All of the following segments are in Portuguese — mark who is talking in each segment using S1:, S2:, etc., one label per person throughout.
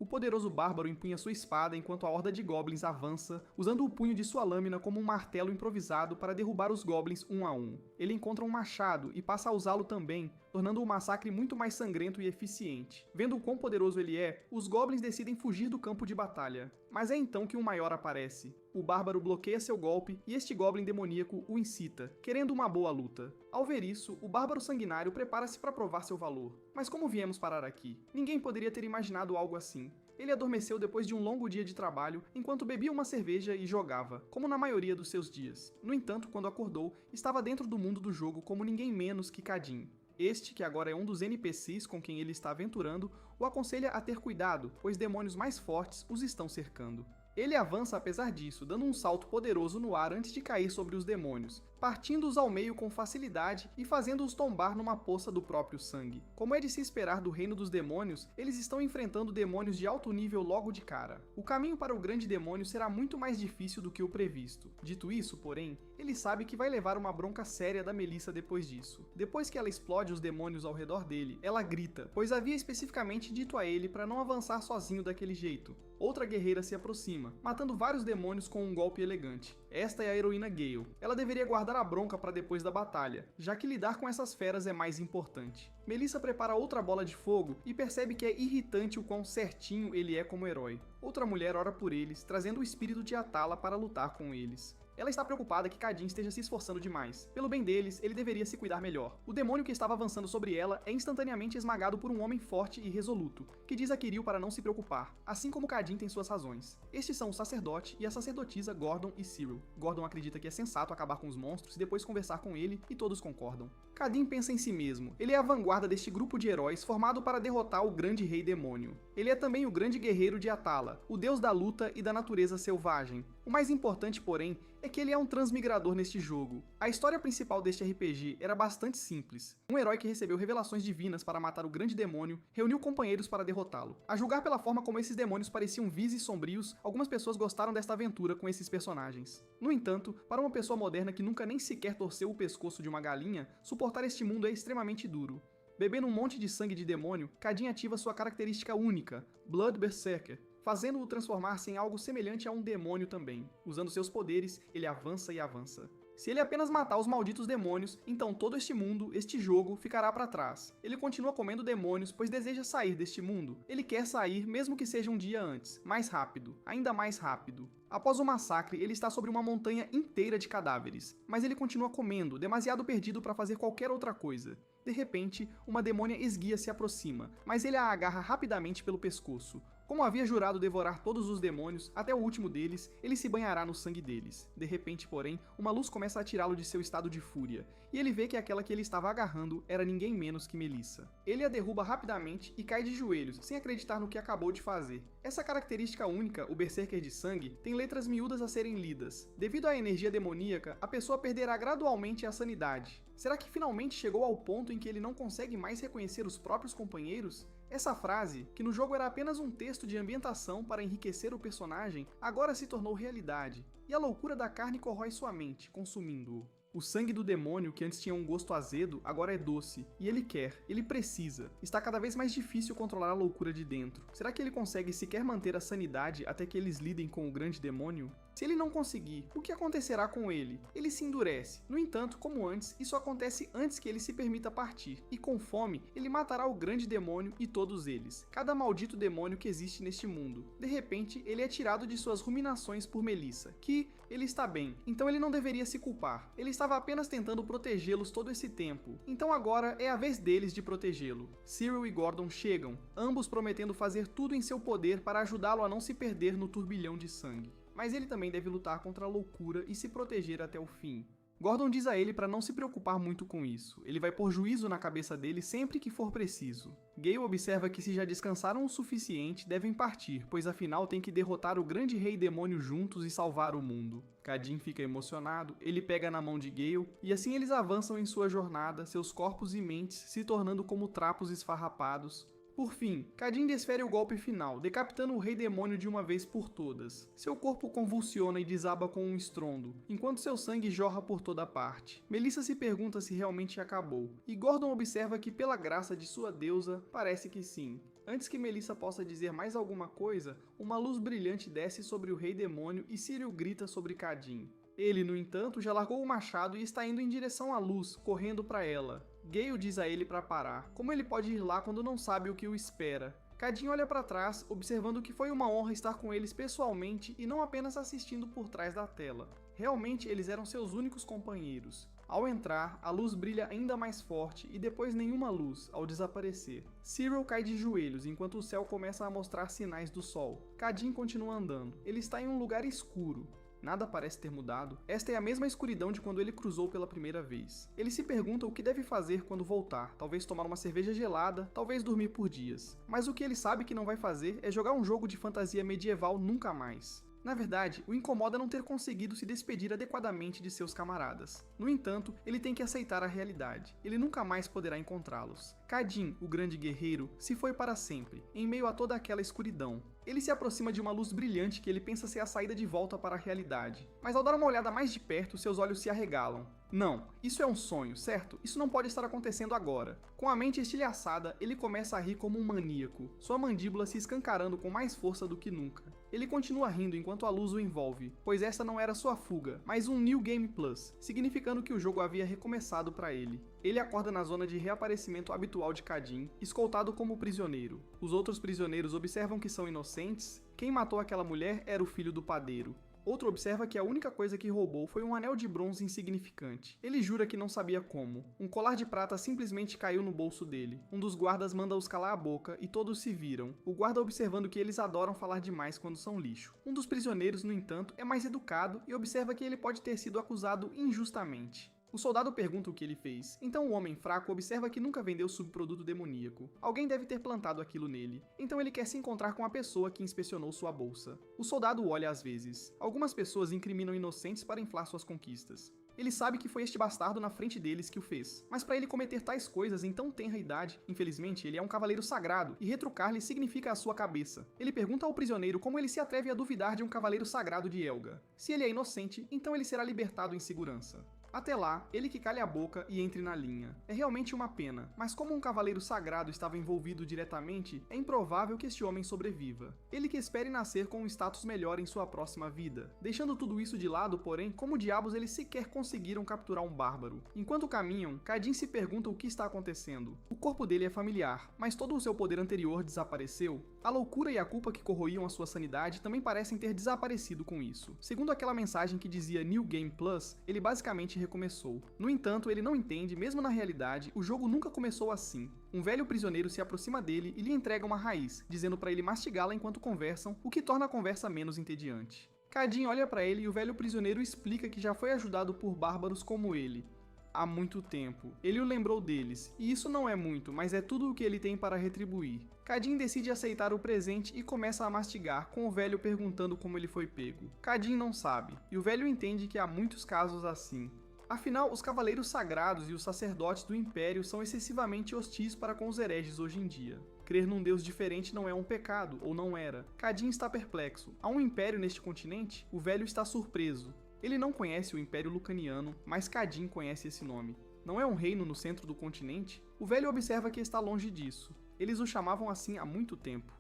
S1: O poderoso bárbaro empunha sua espada enquanto a horda de goblins avança, usando o punho de sua lâmina como um martelo improvisado para derrubar os goblins um a um. Ele encontra um machado e passa a usá-lo também, tornando o massacre muito mais sangrento e eficiente. Vendo o quão poderoso ele é, os goblins decidem fugir do campo de batalha. Mas é então que um maior aparece. O bárbaro bloqueia seu golpe e este goblin demoníaco o incita, querendo uma boa luta. Ao ver isso, o bárbaro sanguinário prepara-se para provar seu valor. Mas como viemos parar aqui? Ninguém poderia ter imaginado algo assim. Ele adormeceu depois de um longo dia de trabalho, enquanto bebia uma cerveja e jogava, como na maioria dos seus dias. No entanto, quando acordou, estava dentro do mundo do jogo como ninguém menos que Kadin. Este, que agora é um dos NPCs com quem ele está aventurando, o aconselha a ter cuidado, pois demônios mais fortes os estão cercando. Ele avança apesar disso, dando um salto poderoso no ar antes de cair sobre os demônios, partindo-os ao meio com facilidade e fazendo-os tombar numa poça do próprio sangue. Como é de se esperar do reino dos demônios, eles estão enfrentando demônios de alto nível logo de cara. O caminho para o grande demônio será muito mais difícil do que o previsto. Dito isso, porém, ele sabe que vai levar uma bronca séria da Melissa depois disso. Depois que ela explode os demônios ao redor dele, ela grita, pois havia especificamente dito a ele para não avançar sozinho daquele jeito. Outra guerreira se aproxima, matando vários demônios com um golpe elegante. Esta é a heroína Gale. Ela deveria guardar a bronca para depois da batalha, já que lidar com essas feras é mais importante. Melissa prepara outra bola de fogo e percebe que é irritante o quão certinho ele é como herói. Outra mulher ora por eles, trazendo o espírito de Atala para lutar com eles. Ela está preocupada que Kadin esteja se esforçando demais. Pelo bem deles, ele deveria se cuidar melhor. O demônio que estava avançando sobre ela é instantaneamente esmagado por um homem forte e resoluto, que diz a Kirill para não se preocupar, assim como Kadin tem suas razões. Estes são o sacerdote e a sacerdotisa Gordon e Cyril. Gordon acredita que é sensato acabar com os monstros e depois conversar com ele, e todos concordam. Kadin pensa em si mesmo. Ele é a vanguarda deste grupo de heróis formado para derrotar o grande rei demônio. Ele é também o grande guerreiro de Atala, o deus da luta e da natureza selvagem. O mais importante, porém, é que ele é um transmigrador neste jogo. A história principal deste RPG era bastante simples. Um herói que recebeu revelações divinas para matar o grande demônio reuniu companheiros para derrotá-lo. A julgar pela forma como esses demônios pareciam vis e sombrios, algumas pessoas gostaram desta aventura com esses personagens. No entanto, para uma pessoa moderna que nunca nem sequer torceu o pescoço de uma galinha, suportar este mundo é extremamente duro. Bebendo um monte de sangue de demônio, Kadin ativa sua característica única, Blood Berserker, fazendo-o transformar-se em algo semelhante a um demônio também. Usando seus poderes, ele avança e avança. Se ele apenas matar os malditos demônios, então todo este mundo, este jogo, ficará para trás. Ele continua comendo demônios, pois deseja sair deste mundo. Ele quer sair, mesmo que seja um dia antes, mais rápido, ainda mais rápido. Após o massacre, ele está sobre uma montanha inteira de cadáveres, mas ele continua comendo, demasiado perdido para fazer qualquer outra coisa. De repente, uma demônia esguia se aproxima, mas ele a agarra rapidamente pelo pescoço. Como havia jurado devorar todos os demônios, até o último deles, ele se banhará no sangue deles. De repente, porém, uma luz começa a tirá-lo de seu estado de fúria, e ele vê que aquela que ele estava agarrando era ninguém menos que Melissa. Ele a derruba rapidamente e cai de joelhos, sem acreditar no que acabou de fazer. Essa característica única, o Berserker de sangue, tem letras miúdas a serem lidas. Devido à energia demoníaca, a pessoa perderá gradualmente a sanidade. Será que finalmente chegou ao ponto em que ele não consegue mais reconhecer os próprios companheiros? Essa frase, que no jogo era apenas um texto de ambientação para enriquecer o personagem, agora se tornou realidade, e a loucura da carne corrói sua mente, consumindo-o. O sangue do demônio, que antes tinha um gosto azedo, agora é doce, e ele quer, ele precisa. Está cada vez mais difícil controlar a loucura de dentro. Será que ele consegue sequer manter a sanidade até que eles lidem com o grande demônio? Se ele não conseguir, o que acontecerá com ele? Ele se endurece. No entanto, como antes, isso acontece antes que ele se permita partir, e com fome, ele matará o grande demônio e todos eles, cada maldito demônio que existe neste mundo. De repente, ele é tirado de suas ruminações por Melissa, que ele está bem, então ele não deveria se culpar. Ele estava apenas tentando protegê-los todo esse tempo, então agora é a vez deles de protegê-lo. Cyril e Gordon chegam, ambos prometendo fazer tudo em seu poder para ajudá-lo a não se perder no turbilhão de sangue. Mas ele também deve lutar contra a loucura e se proteger até o fim. Gordon diz a ele para não se preocupar muito com isso, ele vai pôr juízo na cabeça dele sempre que for preciso. Gale observa que se já descansaram o suficiente, devem partir, pois afinal tem que derrotar o grande rei demônio juntos e salvar o mundo. Kadin fica emocionado, ele pega na mão de Gale, e assim eles avançam em sua jornada, seus corpos e mentes se tornando como trapos esfarrapados. Por fim, Kadin desfere o golpe final, decapitando o rei demônio de uma vez por todas. Seu corpo convulsiona e desaba com um estrondo, enquanto seu sangue jorra por toda parte. Melissa se pergunta se realmente acabou, e Gordon observa que pela graça de sua deusa, parece que sim. Antes que Melissa possa dizer mais alguma coisa, uma luz brilhante desce sobre o Rei Demônio e Cyril grita sobre Cadin. Ele, no entanto, já largou o machado e está indo em direção à luz, correndo para ela. Gale diz a ele para parar. Como ele pode ir lá quando não sabe o que o espera? Cadin olha para trás, observando que foi uma honra estar com eles pessoalmente e não apenas assistindo por trás da tela. Realmente, eles eram seus únicos companheiros. Ao entrar, a luz brilha ainda mais forte e depois nenhuma luz, ao desaparecer. Cyril cai de joelhos enquanto o céu começa a mostrar sinais do sol. Cadin continua andando. Ele está em um lugar escuro. Nada parece ter mudado. Esta é a mesma escuridão de quando ele cruzou pela primeira vez. Ele se pergunta o que deve fazer quando voltar. Talvez tomar uma cerveja gelada, talvez dormir por dias. Mas o que ele sabe que não vai fazer é jogar um jogo de fantasia medieval nunca mais. Na verdade, o incomoda não ter conseguido se despedir adequadamente de seus camaradas. No entanto, ele tem que aceitar a realidade. Ele nunca mais poderá encontrá-los. Cadin, o grande guerreiro, se foi para sempre, em meio a toda aquela escuridão. Ele se aproxima de uma luz brilhante que ele pensa ser a saída de volta para a realidade. Mas ao dar uma olhada mais de perto, seus olhos se arregalam. Não, isso é um sonho, certo? Isso não pode estar acontecendo agora. Com a mente estilhaçada, ele começa a rir como um maníaco, sua mandíbula se escancarando com mais força do que nunca. Ele continua rindo enquanto a luz o envolve, pois essa não era sua fuga, mas um New Game Plus, significando que o jogo havia recomeçado para ele. Ele acorda na zona de reaparecimento habitual de Cadin, escoltado como prisioneiro. Os outros prisioneiros observam que são inocentes. Quem matou aquela mulher era o filho do padeiro. Outro observa que a única coisa que roubou foi um anel de bronze insignificante. Ele jura que não sabia como. Um colar de prata simplesmente caiu no bolso dele. Um dos guardas manda-os calar a boca e todos se viram. O guarda observando que eles adoram falar demais quando são lixo. Um dos prisioneiros, no entanto, é mais educado e observa que ele pode ter sido acusado injustamente. O soldado pergunta o que ele fez, então o homem fraco observa que nunca vendeu subproduto demoníaco. Alguém deve ter plantado aquilo nele, então ele quer se encontrar com a pessoa que inspecionou sua bolsa. O soldado olha às vezes. Algumas pessoas incriminam inocentes para inflar suas conquistas. Ele sabe que foi este bastardo na frente deles que o fez, mas para ele cometer tais coisas em tão tenra idade, infelizmente ele é um cavaleiro sagrado e retrucar-lhe significa a sua cabeça. Ele pergunta ao prisioneiro como ele se atreve a duvidar de um cavaleiro sagrado de Elga. Se ele é inocente, então ele será libertado em segurança. Até lá, ele que calhe a boca e entre na linha. É realmente uma pena, mas como um cavaleiro sagrado estava envolvido diretamente, é improvável que este homem sobreviva. Ele que espere nascer com um status melhor em sua próxima vida. Deixando tudo isso de lado, porém, como diabos eles sequer conseguiram capturar um bárbaro? Enquanto caminham, Cadin se pergunta o que está acontecendo. O corpo dele é familiar, mas todo o seu poder anterior desapareceu. A loucura e a culpa que corroíam a sua sanidade também parecem ter desaparecido com isso. Segundo aquela mensagem que dizia New Game Plus, ele basicamente recomeçou. No entanto, ele não entende, mesmo na realidade, o jogo nunca começou assim. Um velho prisioneiro se aproxima dele e lhe entrega uma raiz, dizendo para ele mastigá-la enquanto conversam, o que torna a conversa menos entediante. Cadin olha para ele e o velho prisioneiro explica que já foi ajudado por bárbaros como ele. Há muito tempo. Ele o lembrou deles, e isso não é muito, mas é tudo o que ele tem para retribuir. Cadin decide aceitar o presente e começa a mastigar, com o velho perguntando como ele foi pego. Cadin não sabe, e o velho entende que há muitos casos assim. Afinal, os cavaleiros sagrados e os sacerdotes do Império são excessivamente hostis para com os hereges hoje em dia. Crer num deus diferente não é um pecado, ou não era. Cadin está perplexo. Há um império neste continente? O velho está surpreso. Ele não conhece o Império Lucaniano, mas Cadin conhece esse nome. Não é um reino no centro do continente? O velho observa que está longe disso. Eles o chamavam assim há muito tempo.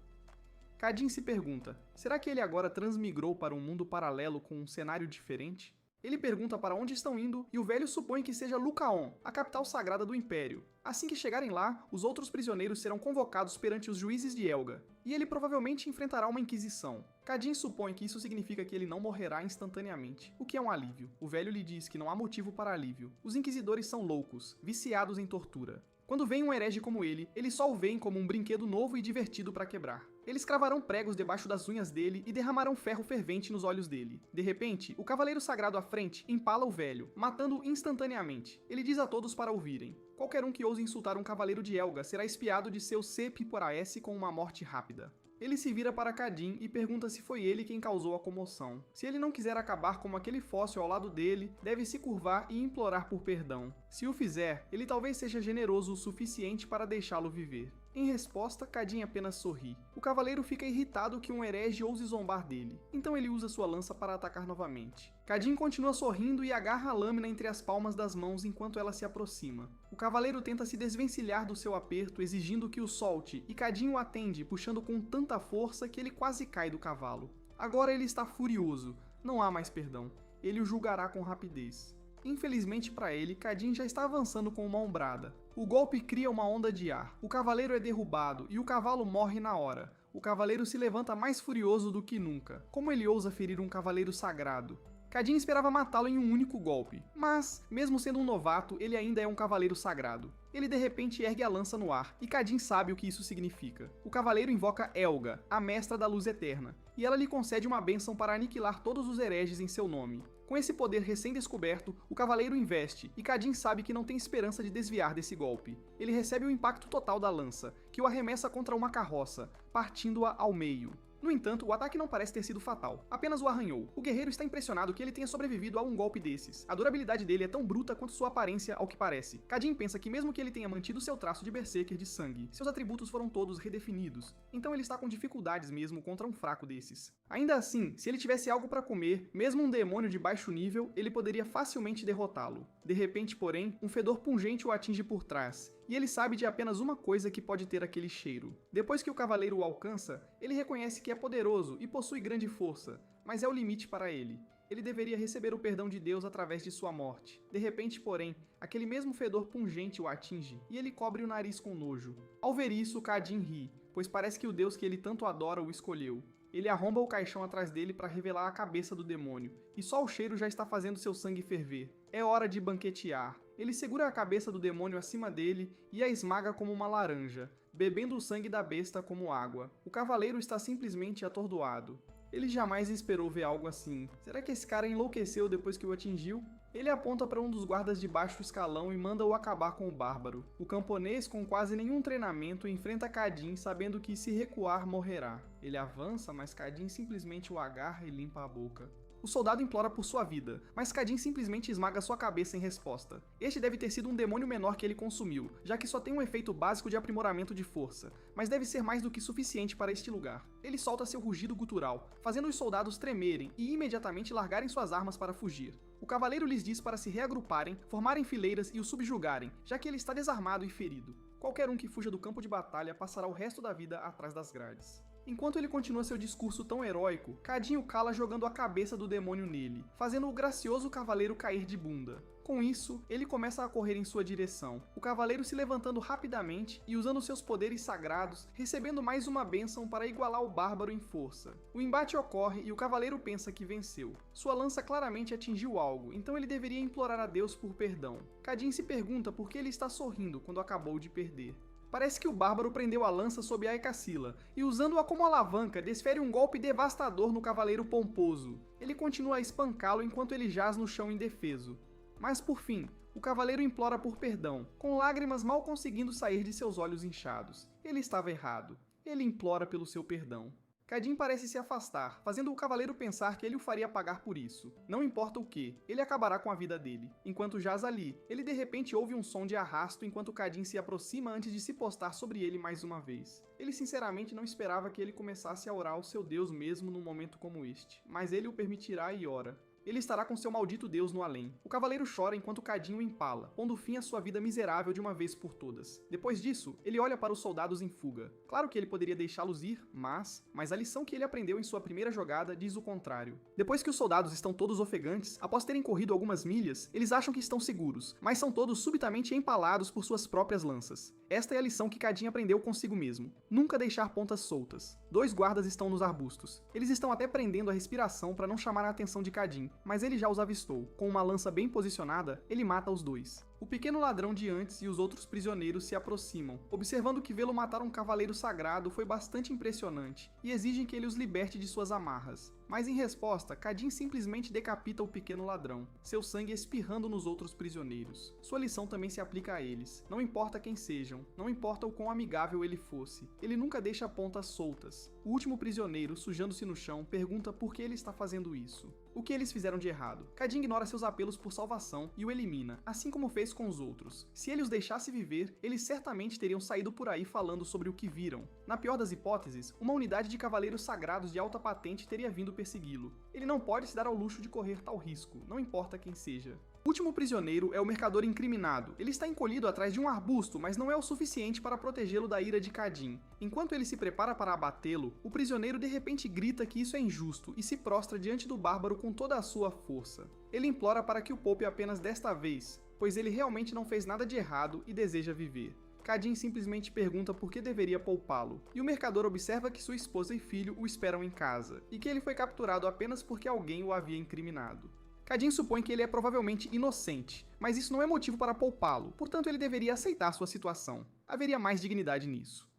S1: Cadin se pergunta, será que ele agora transmigrou para um mundo paralelo com um cenário diferente? Ele pergunta para onde estão indo e o velho supõe que seja Lucaon, a capital sagrada do Império. Assim que chegarem lá, os outros prisioneiros serão convocados perante os juízes de Elga, e ele provavelmente enfrentará uma inquisição. Cadin supõe que isso significa que ele não morrerá instantaneamente, o que é um alívio. O velho lhe diz que não há motivo para alívio. Os inquisidores são loucos, viciados em tortura. Quando vem um herege como ele, eles só o veem como um brinquedo novo e divertido para quebrar. Eles cravarão pregos debaixo das unhas dele e derramarão ferro fervente nos olhos dele. De repente, o cavaleiro sagrado à frente empala o velho, matando-o instantaneamente. Ele diz a todos para ouvirem. Qualquer um que ouse insultar um cavaleiro de Elga será espiado de seu C-Piporaes com uma morte rápida. Ele se vira para Cadin e pergunta se foi ele quem causou a comoção. Se ele não quiser acabar como aquele fóssil ao lado dele, deve se curvar e implorar por perdão. Se o fizer, ele talvez seja generoso o suficiente para deixá-lo viver. Em resposta, Kadin apenas sorri. O cavaleiro fica irritado que um herege ouse zombar dele, então ele usa sua lança para atacar novamente. Kadin continua sorrindo e agarra a lâmina entre as palmas das mãos enquanto ela se aproxima. O cavaleiro tenta se desvencilhar do seu aperto, exigindo que o solte, e Kadin o atende, puxando com tanta força que ele quase cai do cavalo. Agora ele está furioso, não há mais perdão. Ele o julgará com rapidez. Infelizmente para ele, Kadin já está avançando com uma ombrada. O golpe cria uma onda de ar, o cavaleiro é derrubado e o cavalo morre na hora. O cavaleiro se levanta mais furioso do que nunca. Como ele ousa ferir um cavaleiro sagrado? Kadin esperava matá-lo em um único golpe, mas, mesmo sendo um novato, ele ainda é um cavaleiro sagrado. Ele de repente ergue a lança no ar, e Kadin sabe o que isso significa. O cavaleiro invoca Elga, a mestra da luz eterna, e ela lhe concede uma bênção para aniquilar todos os hereges em seu nome. Com esse poder recém-descoberto, o cavaleiro investe, e Kadin sabe que não tem esperança de desviar desse golpe. Ele recebe o impacto total da lança, que o arremessa contra uma carroça, partindo-a ao meio. No entanto, o ataque não parece ter sido fatal, apenas o arranhou. O guerreiro está impressionado que ele tenha sobrevivido a um golpe desses. A durabilidade dele é tão bruta quanto sua aparência ao que parece. Kadin pensa que mesmo que ele tenha mantido seu traço de berserker de sangue, seus atributos foram todos redefinidos, então ele está com dificuldades mesmo contra um fraco desses. Ainda assim, se ele tivesse algo para comer, mesmo um demônio de baixo nível, ele poderia facilmente derrotá-lo. De repente, porém, um fedor pungente o atinge por trás, e ele sabe de apenas uma coisa que pode ter aquele cheiro. Depois que o cavaleiro o alcança, ele reconhece que é poderoso e possui grande força, mas é o limite para ele. Ele deveria receber o perdão de Deus através de sua morte. De repente, porém, aquele mesmo fedor pungente o atinge, e ele cobre o nariz com nojo. Ao ver isso, Kadin ri, pois parece que o Deus que ele tanto adora o escolheu. Ele arromba o caixão atrás dele para revelar a cabeça do demônio, e só o cheiro já está fazendo seu sangue ferver. É hora de banquetear. Ele segura a cabeça do demônio acima dele e a esmaga como uma laranja, bebendo o sangue da besta como água. O cavaleiro está simplesmente atordoado. Ele jamais esperou ver algo assim. Será que esse cara enlouqueceu depois que o atingiu? Ele aponta para um dos guardas de baixo escalão e manda-o acabar com o bárbaro. O camponês, com quase nenhum treinamento, enfrenta Kadin sabendo que se recuar morrerá. Ele avança, mas Kadin simplesmente o agarra e limpa a boca. O soldado implora por sua vida, mas Kadin simplesmente esmaga sua cabeça em resposta. Este deve ter sido um demônio menor que ele consumiu, já que só tem um efeito básico de aprimoramento de força, mas deve ser mais do que suficiente para este lugar. Ele solta seu rugido gutural, fazendo os soldados tremerem e imediatamente largarem suas armas para fugir. O cavaleiro lhes diz para se reagruparem, formarem fileiras e o subjugarem, já que ele está desarmado e ferido. Qualquer um que fuja do campo de batalha passará o resto da vida atrás das grades. Enquanto ele continua seu discurso tão heróico, Kadin o cala jogando a cabeça do demônio nele, fazendo o gracioso cavaleiro cair de bunda. Com isso, ele começa a correr em sua direção, o cavaleiro se levantando rapidamente e usando seus poderes sagrados, recebendo mais uma bênção para igualar o bárbaro em força. O embate ocorre e o cavaleiro pensa que venceu. Sua lança claramente atingiu algo, então ele deveria implorar a Deus por perdão. Kadin se pergunta por que ele está sorrindo quando acabou de perder. Parece que o bárbaro prendeu a lança sob a Ecacila, e usando-a como alavanca, desfere um golpe devastador no cavaleiro pomposo. Ele continua a espancá-lo enquanto ele jaz no chão indefeso. Mas por fim, o cavaleiro implora por perdão, com lágrimas mal conseguindo sair de seus olhos inchados. Ele estava errado. Ele implora pelo seu perdão. Kadin parece se afastar, fazendo o cavaleiro pensar que ele o faria pagar por isso. Não importa o que, ele acabará com a vida dele. Enquanto jaz ali, ele de repente ouve um som de arrasto enquanto Kadin se aproxima antes de se postar sobre ele mais uma vez. Ele sinceramente não esperava que ele começasse a orar ao seu Deus mesmo num momento como este, mas ele o permitirá e ora. Ele estará com seu maldito Deus no além. O cavaleiro chora enquanto Kadin o empala, pondo fim à sua vida miserável de uma vez por todas. Depois disso, ele olha para os soldados em fuga. Claro que ele poderia deixá-los ir, mas a lição que ele aprendeu em sua primeira jogada diz o contrário. Depois que os soldados estão todos ofegantes, após terem corrido algumas milhas, eles acham que estão seguros, mas são todos subitamente empalados por suas próprias lanças. Esta é a lição que Kadin aprendeu consigo mesmo. Nunca deixar pontas soltas. 2 guardas estão nos arbustos. Eles estão até prendendo a respiração para não chamar a atenção de Kadin, mas ele já os avistou. Com uma lança bem posicionada, ele mata os 2. O pequeno ladrão de antes e os outros prisioneiros se aproximam, observando que vê-lo matar um cavaleiro sagrado foi bastante impressionante, e exigem que ele os liberte de suas amarras. Mas em resposta, Kadin simplesmente decapita o pequeno ladrão, seu sangue espirrando nos outros prisioneiros. Sua lição também se aplica a eles. Não importa quem sejam, não importa o quão amigável ele fosse, ele nunca deixa pontas soltas. O último prisioneiro, sujando-se no chão, pergunta por que ele está fazendo isso. O que eles fizeram de errado? Kadin ignora seus apelos por salvação e o elimina, assim como fez sérios com os outros. Se ele os deixasse viver, eles certamente teriam saído por aí falando sobre o que viram. Na pior das hipóteses, uma unidade de cavaleiros sagrados de alta patente teria vindo persegui-lo. Ele não pode se dar ao luxo de correr tal risco, não importa quem seja. O último prisioneiro é o mercador incriminado. Ele está encolhido atrás de um arbusto, mas não é o suficiente para protegê-lo da ira de Kadin. Enquanto ele se prepara para abatê-lo, o prisioneiro de repente grita que isso é injusto e se prostra diante do bárbaro com toda a sua força. Ele implora para que o poupe apenas desta vez, pois ele realmente não fez nada de errado e deseja viver. Kadin simplesmente pergunta por que deveria poupá-lo, e o mercador observa que sua esposa e filho o esperam em casa, e que ele foi capturado apenas porque alguém o havia incriminado. Kadin supõe que ele é provavelmente inocente, mas isso não é motivo para poupá-lo, portanto ele deveria aceitar sua situação. Haveria mais dignidade nisso.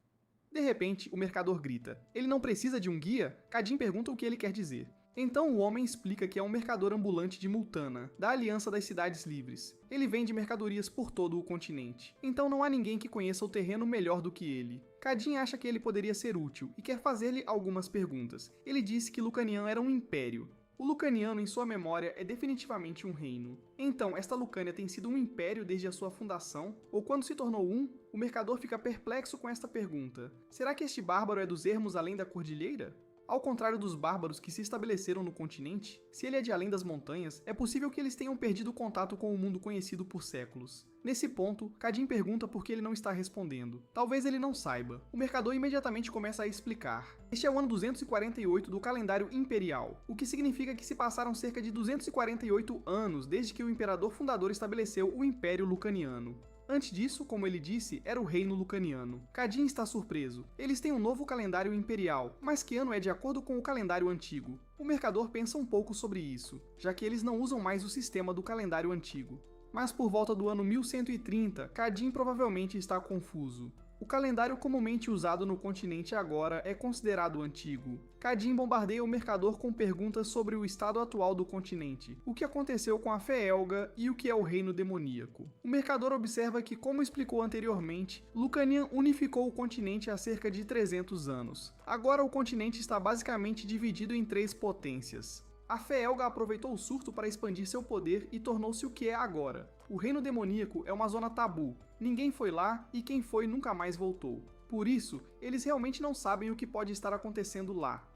S1: De repente, o mercador grita. Ele não precisa de um guia? Kadin pergunta o que ele quer dizer. Então o homem explica que é um mercador ambulante de Multana, da Aliança das Cidades Livres. Ele vende mercadorias por todo o continente, então não há ninguém que conheça o terreno melhor do que ele. Kadin acha que ele poderia ser útil e quer fazer-lhe algumas perguntas. Ele disse que Lucanian era um império. O Lucaniano, em sua memória, é definitivamente um reino. Então, esta Lucânia tem sido um império desde a sua fundação? Ou quando se tornou um? O mercador fica perplexo com esta pergunta. Será que este bárbaro é dos ermos além da cordilheira? Ao contrário dos bárbaros que se estabeleceram no continente, se ele é de além das montanhas, é possível que eles tenham perdido o contato com o mundo conhecido por séculos. Nesse ponto, Kadin pergunta por que ele não está respondendo. Talvez ele não saiba. O mercador imediatamente começa a explicar. Este é o ano 248 do calendário imperial, o que significa que se passaram cerca de 248 anos desde que o imperador fundador estabeleceu o Império Lucaniano. Antes disso, como ele disse, era o reino lucaniano. Kadin está surpreso. Eles têm um novo calendário imperial, mas que ano é de acordo com o calendário antigo? O mercador pensa um pouco sobre isso, já que eles não usam mais o sistema do calendário antigo. Mas por volta do ano 1130, Kadin provavelmente está confuso. O calendário comumente usado no continente agora é considerado antigo. Kadin bombardeia o mercador com perguntas sobre o estado atual do continente, o que aconteceu com a Feelga e o que é o reino demoníaco. O mercador observa que, como explicou anteriormente, Lucanian unificou o continente há cerca de 300 anos. Agora o continente está basicamente dividido em 3 potências. A Feelga aproveitou o surto para expandir seu poder e tornou-se o que é agora. O reino demoníaco é uma zona tabu. Ninguém foi lá e quem foi nunca mais voltou. Por isso, eles realmente não sabem o que pode estar acontecendo lá.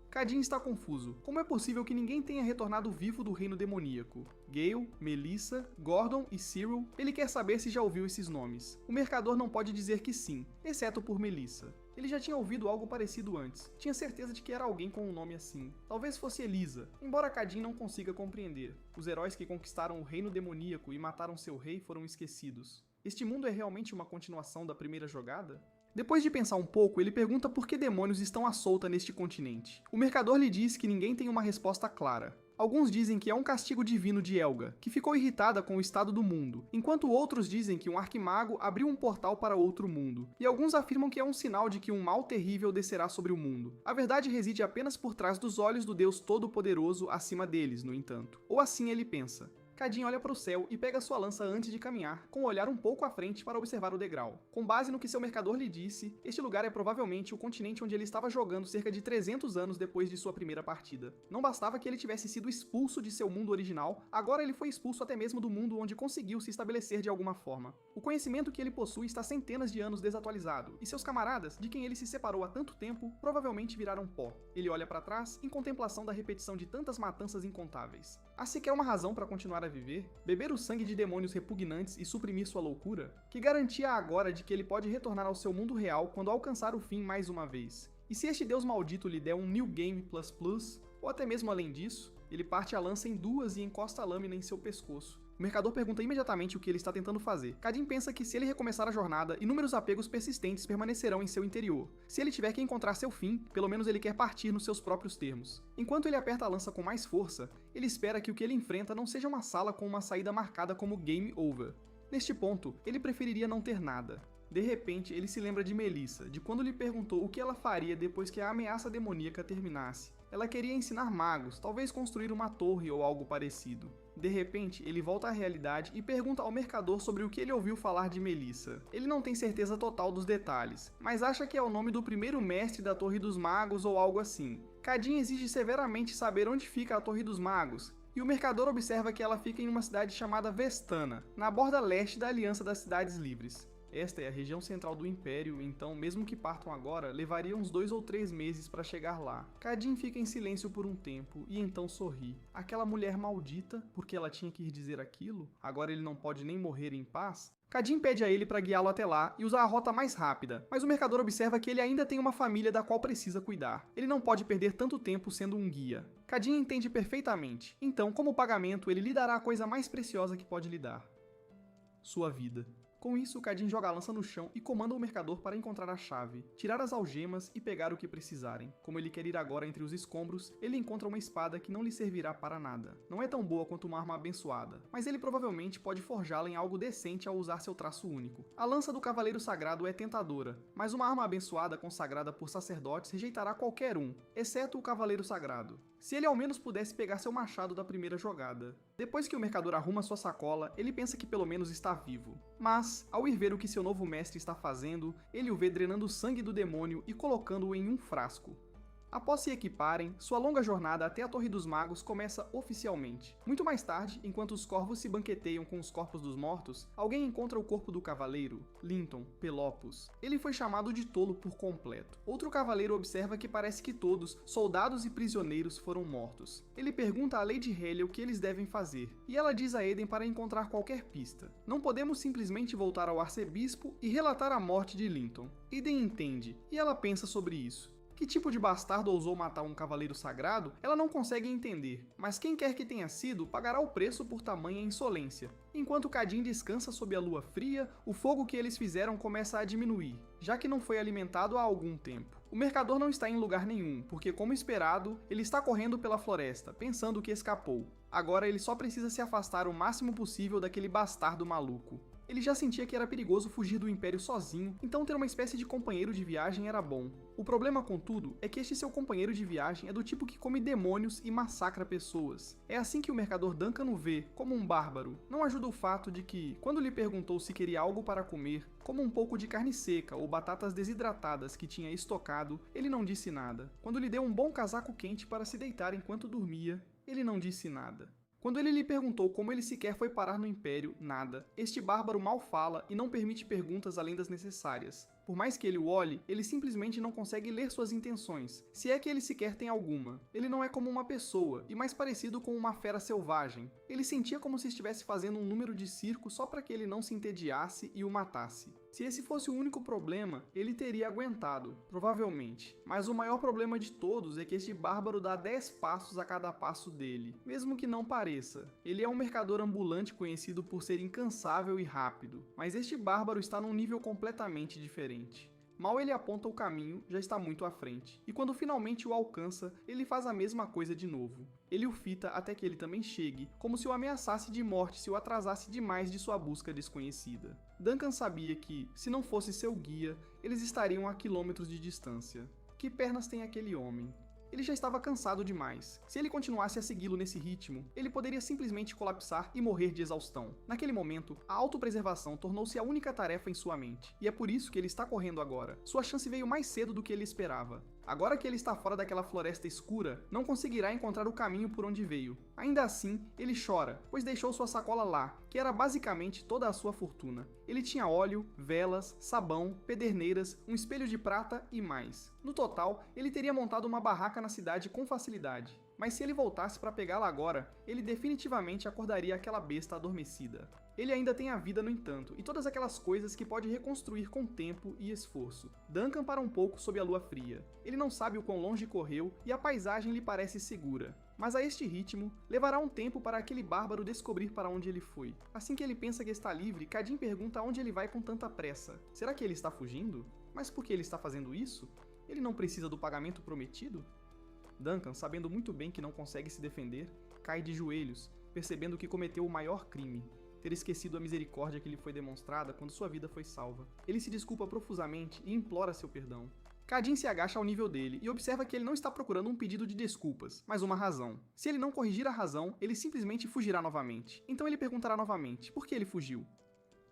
S1: Kadin está confuso. Como é possível que ninguém tenha retornado vivo do reino demoníaco? Gale, Melissa, Gordon e Cyril, ele quer saber se já ouviu esses nomes. O mercador não pode dizer que sim, exceto por Melissa. Ele já tinha ouvido algo parecido antes. Tinha certeza de que era alguém com um nome assim. Talvez fosse Elisa, embora Kadin não consiga compreender. Os heróis que conquistaram o reino demoníaco e mataram seu rei foram esquecidos. Este mundo é realmente uma continuação da primeira jogada? Depois de pensar um pouco, ele pergunta por que demônios estão à solta neste continente. O mercador lhe diz que ninguém tem uma resposta clara. Alguns dizem que é um castigo divino de Elga, que ficou irritada com o estado do mundo, enquanto outros dizem que um arquimago abriu um portal para outro mundo, e alguns afirmam que é um sinal de que um mal terrível descerá sobre o mundo. A verdade reside apenas por trás dos olhos do Deus Todo-Poderoso acima deles, no entanto. Ou assim ele pensa. Kadin olha para o céu e pega sua lança antes de caminhar, com o olhar um pouco à frente para observar o degrau. Com base no que seu mercador lhe disse, este lugar é provavelmente o continente onde ele estava jogando cerca de 300 anos depois de sua primeira partida. Não bastava que ele tivesse sido expulso de seu mundo original, agora ele foi expulso até mesmo do mundo onde conseguiu se estabelecer de alguma forma. O conhecimento que ele possui está centenas de anos desatualizado, e seus camaradas, de quem ele se separou há tanto tempo, provavelmente viraram pó. Ele olha para trás, em contemplação da repetição de tantas matanças incontáveis. Há sequer uma razão para continuar a viver? Beber o sangue de demônios repugnantes e suprimir sua loucura? Que garantia há agora de que ele pode retornar ao seu mundo real quando alcançar o fim mais uma vez? E se este deus maldito lhe der um New Game++, ou até mesmo além disso, ele parte a lança em duas e encosta a lâmina em seu pescoço. O mercador pergunta imediatamente o que ele está tentando fazer. Kadin pensa que se ele recomeçar a jornada, inúmeros apegos persistentes permanecerão em seu interior. Se ele tiver que encontrar seu fim, pelo menos ele quer partir nos seus próprios termos. Enquanto ele aperta a lança com mais força, ele espera que o que ele enfrenta não seja uma sala com uma saída marcada como Game Over. Neste ponto, ele preferiria não ter nada. De repente, ele se lembra de Melissa, de quando lhe perguntou o que ela faria depois que a ameaça demoníaca terminasse. Ela queria ensinar magos, talvez construir uma torre ou algo parecido. De repente, ele volta à realidade e pergunta ao mercador sobre o que ele ouviu falar de Melissa. Ele não tem certeza total dos detalhes, mas acha que é o nome do primeiro mestre da Torre dos Magos ou algo assim. Kadin exige severamente saber onde fica a Torre dos Magos, e o mercador observa que ela fica em uma cidade chamada Vestana, na borda leste da Aliança das Cidades Livres. Esta é a região central do Império, então mesmo que partam agora, levaria uns 2 ou 3 meses para chegar lá. Kadin fica em silêncio por um tempo e então sorri. Aquela mulher maldita, porque ela tinha que ir dizer aquilo? Agora ele não pode nem morrer em paz? Kadin pede a ele para guiá-lo até lá e usar a rota mais rápida, mas o mercador observa que ele ainda tem uma família da qual precisa cuidar. Ele não pode perder tanto tempo sendo um guia. Kadin entende perfeitamente, então como pagamento ele lhe dará a coisa mais preciosa que pode lhe dar: sua vida. Com isso, Kadin joga a lança no chão e comanda o mercador para encontrar a chave, tirar as algemas e pegar o que precisarem. Como ele quer ir agora entre os escombros, ele encontra uma espada que não lhe servirá para nada. Não é tão boa quanto uma arma abençoada, mas ele provavelmente pode forjá-la em algo decente ao usar seu traço único. A lança do Cavaleiro Sagrado é tentadora, mas uma arma abençoada consagrada por sacerdotes rejeitará qualquer um, exceto o Cavaleiro Sagrado. Se ele ao menos pudesse pegar seu machado da primeira jogada. Depois que o mercador arruma sua sacola, ele pensa que pelo menos está vivo. Mas, ao ir ver o que seu novo mestre está fazendo, ele o vê drenando o sangue do demônio e colocando-o em um frasco. Após se equiparem, sua longa jornada até a Torre dos Magos começa oficialmente. Muito mais tarde, enquanto os corvos se banqueteiam com os corpos dos mortos, alguém encontra o corpo do cavaleiro, Linton Pelopus. Ele foi chamado de tolo por completo. Outro cavaleiro observa que parece que todos, soldados e prisioneiros, foram mortos. Ele pergunta a Lady Helia o que eles devem fazer, e ela diz a Eden para encontrar qualquer pista. Não podemos simplesmente voltar ao arcebispo e relatar a morte de Linton. Eden entende, e ela pensa sobre isso. Que tipo de bastardo ousou matar um cavaleiro sagrado, ela não consegue entender, mas quem quer que tenha sido pagará o preço por tamanha insolência. Enquanto Kadin descansa sob a lua fria, o fogo que eles fizeram começa a diminuir, já que não foi alimentado há algum tempo. O mercador não está em lugar nenhum, porque como esperado, ele está correndo pela floresta, pensando que escapou. Agora ele só precisa se afastar o máximo possível daquele bastardo maluco. Ele já sentia que era perigoso fugir do Império sozinho, então ter uma espécie de companheiro de viagem era bom. O problema, contudo, é que este seu companheiro de viagem é do tipo que come demônios e massacra pessoas. É assim que o mercador Duncan o vê, como um bárbaro. Não ajuda o fato de que, quando lhe perguntou se queria algo para comer, como um pouco de carne seca ou batatas desidratadas que tinha estocado, ele não disse nada. Quando lhe deu um bom casaco quente para se deitar enquanto dormia, ele não disse nada. Quando ele lhe perguntou como ele sequer foi parar no Império, nada. Este bárbaro mal fala e não permite perguntas além das necessárias. Por mais que ele o olhe, ele simplesmente não consegue ler suas intenções, se é que ele sequer tem alguma. Ele não é como uma pessoa, e mais parecido com uma fera selvagem. Ele sentia como se estivesse fazendo um número de circo só para que ele não se entediasse e o matasse. Se esse fosse o único problema, ele teria aguentado, provavelmente. Mas o maior problema de todos é que este bárbaro dá 10 passos a cada passo dele, mesmo que não pareça. Ele é um mercador ambulante conhecido por ser incansável e rápido, mas este bárbaro está num nível completamente diferente. Mal ele aponta o caminho, já está muito à frente, e quando finalmente o alcança, ele faz a mesma coisa de novo. Ele o fita até que ele também chegue, como se o ameaçasse de morte se o atrasasse demais de sua busca desconhecida. Duncan sabia que, se não fosse seu guia, eles estariam a quilômetros de distância. Que pernas tem aquele homem? Ele já estava cansado demais. Se ele continuasse a segui-lo nesse ritmo, ele poderia simplesmente colapsar e morrer de exaustão. Naquele momento, a autopreservação tornou-se a única tarefa em sua mente, e é por isso que ele está correndo agora. Sua chance veio mais cedo do que ele esperava. Agora que ele está fora daquela floresta escura, não conseguirá encontrar o caminho por onde veio. Ainda assim, ele chora, pois deixou sua sacola lá, que era basicamente toda a sua fortuna. Ele tinha óleo, velas, sabão, pederneiras, um espelho de prata e mais. No total, ele teria montado uma barraca na cidade com facilidade. Mas se ele voltasse para pegá-la agora, ele definitivamente acordaria aquela besta adormecida. Ele ainda tem a vida, no entanto, e todas aquelas coisas que pode reconstruir com tempo e esforço. Duncan para um pouco sob a lua fria. Ele não sabe o quão longe correu e a paisagem lhe parece segura. Mas a este ritmo, levará um tempo para aquele bárbaro descobrir para onde ele foi. Assim que ele pensa que está livre, Kadin pergunta aonde ele vai com tanta pressa. Será que ele está fugindo? Mas por que ele está fazendo isso? Ele não precisa do pagamento prometido? Duncan, sabendo muito bem que não consegue se defender, cai de joelhos, percebendo que cometeu o maior crime. Ter esquecido a misericórdia que lhe foi demonstrada quando sua vida foi salva. Ele se desculpa profusamente e implora seu perdão. Kadin se agacha ao nível dele e observa que ele não está procurando um pedido de desculpas, mas uma razão. Se ele não corrigir a razão, ele simplesmente fugirá novamente. Então ele perguntará novamente, por que ele fugiu?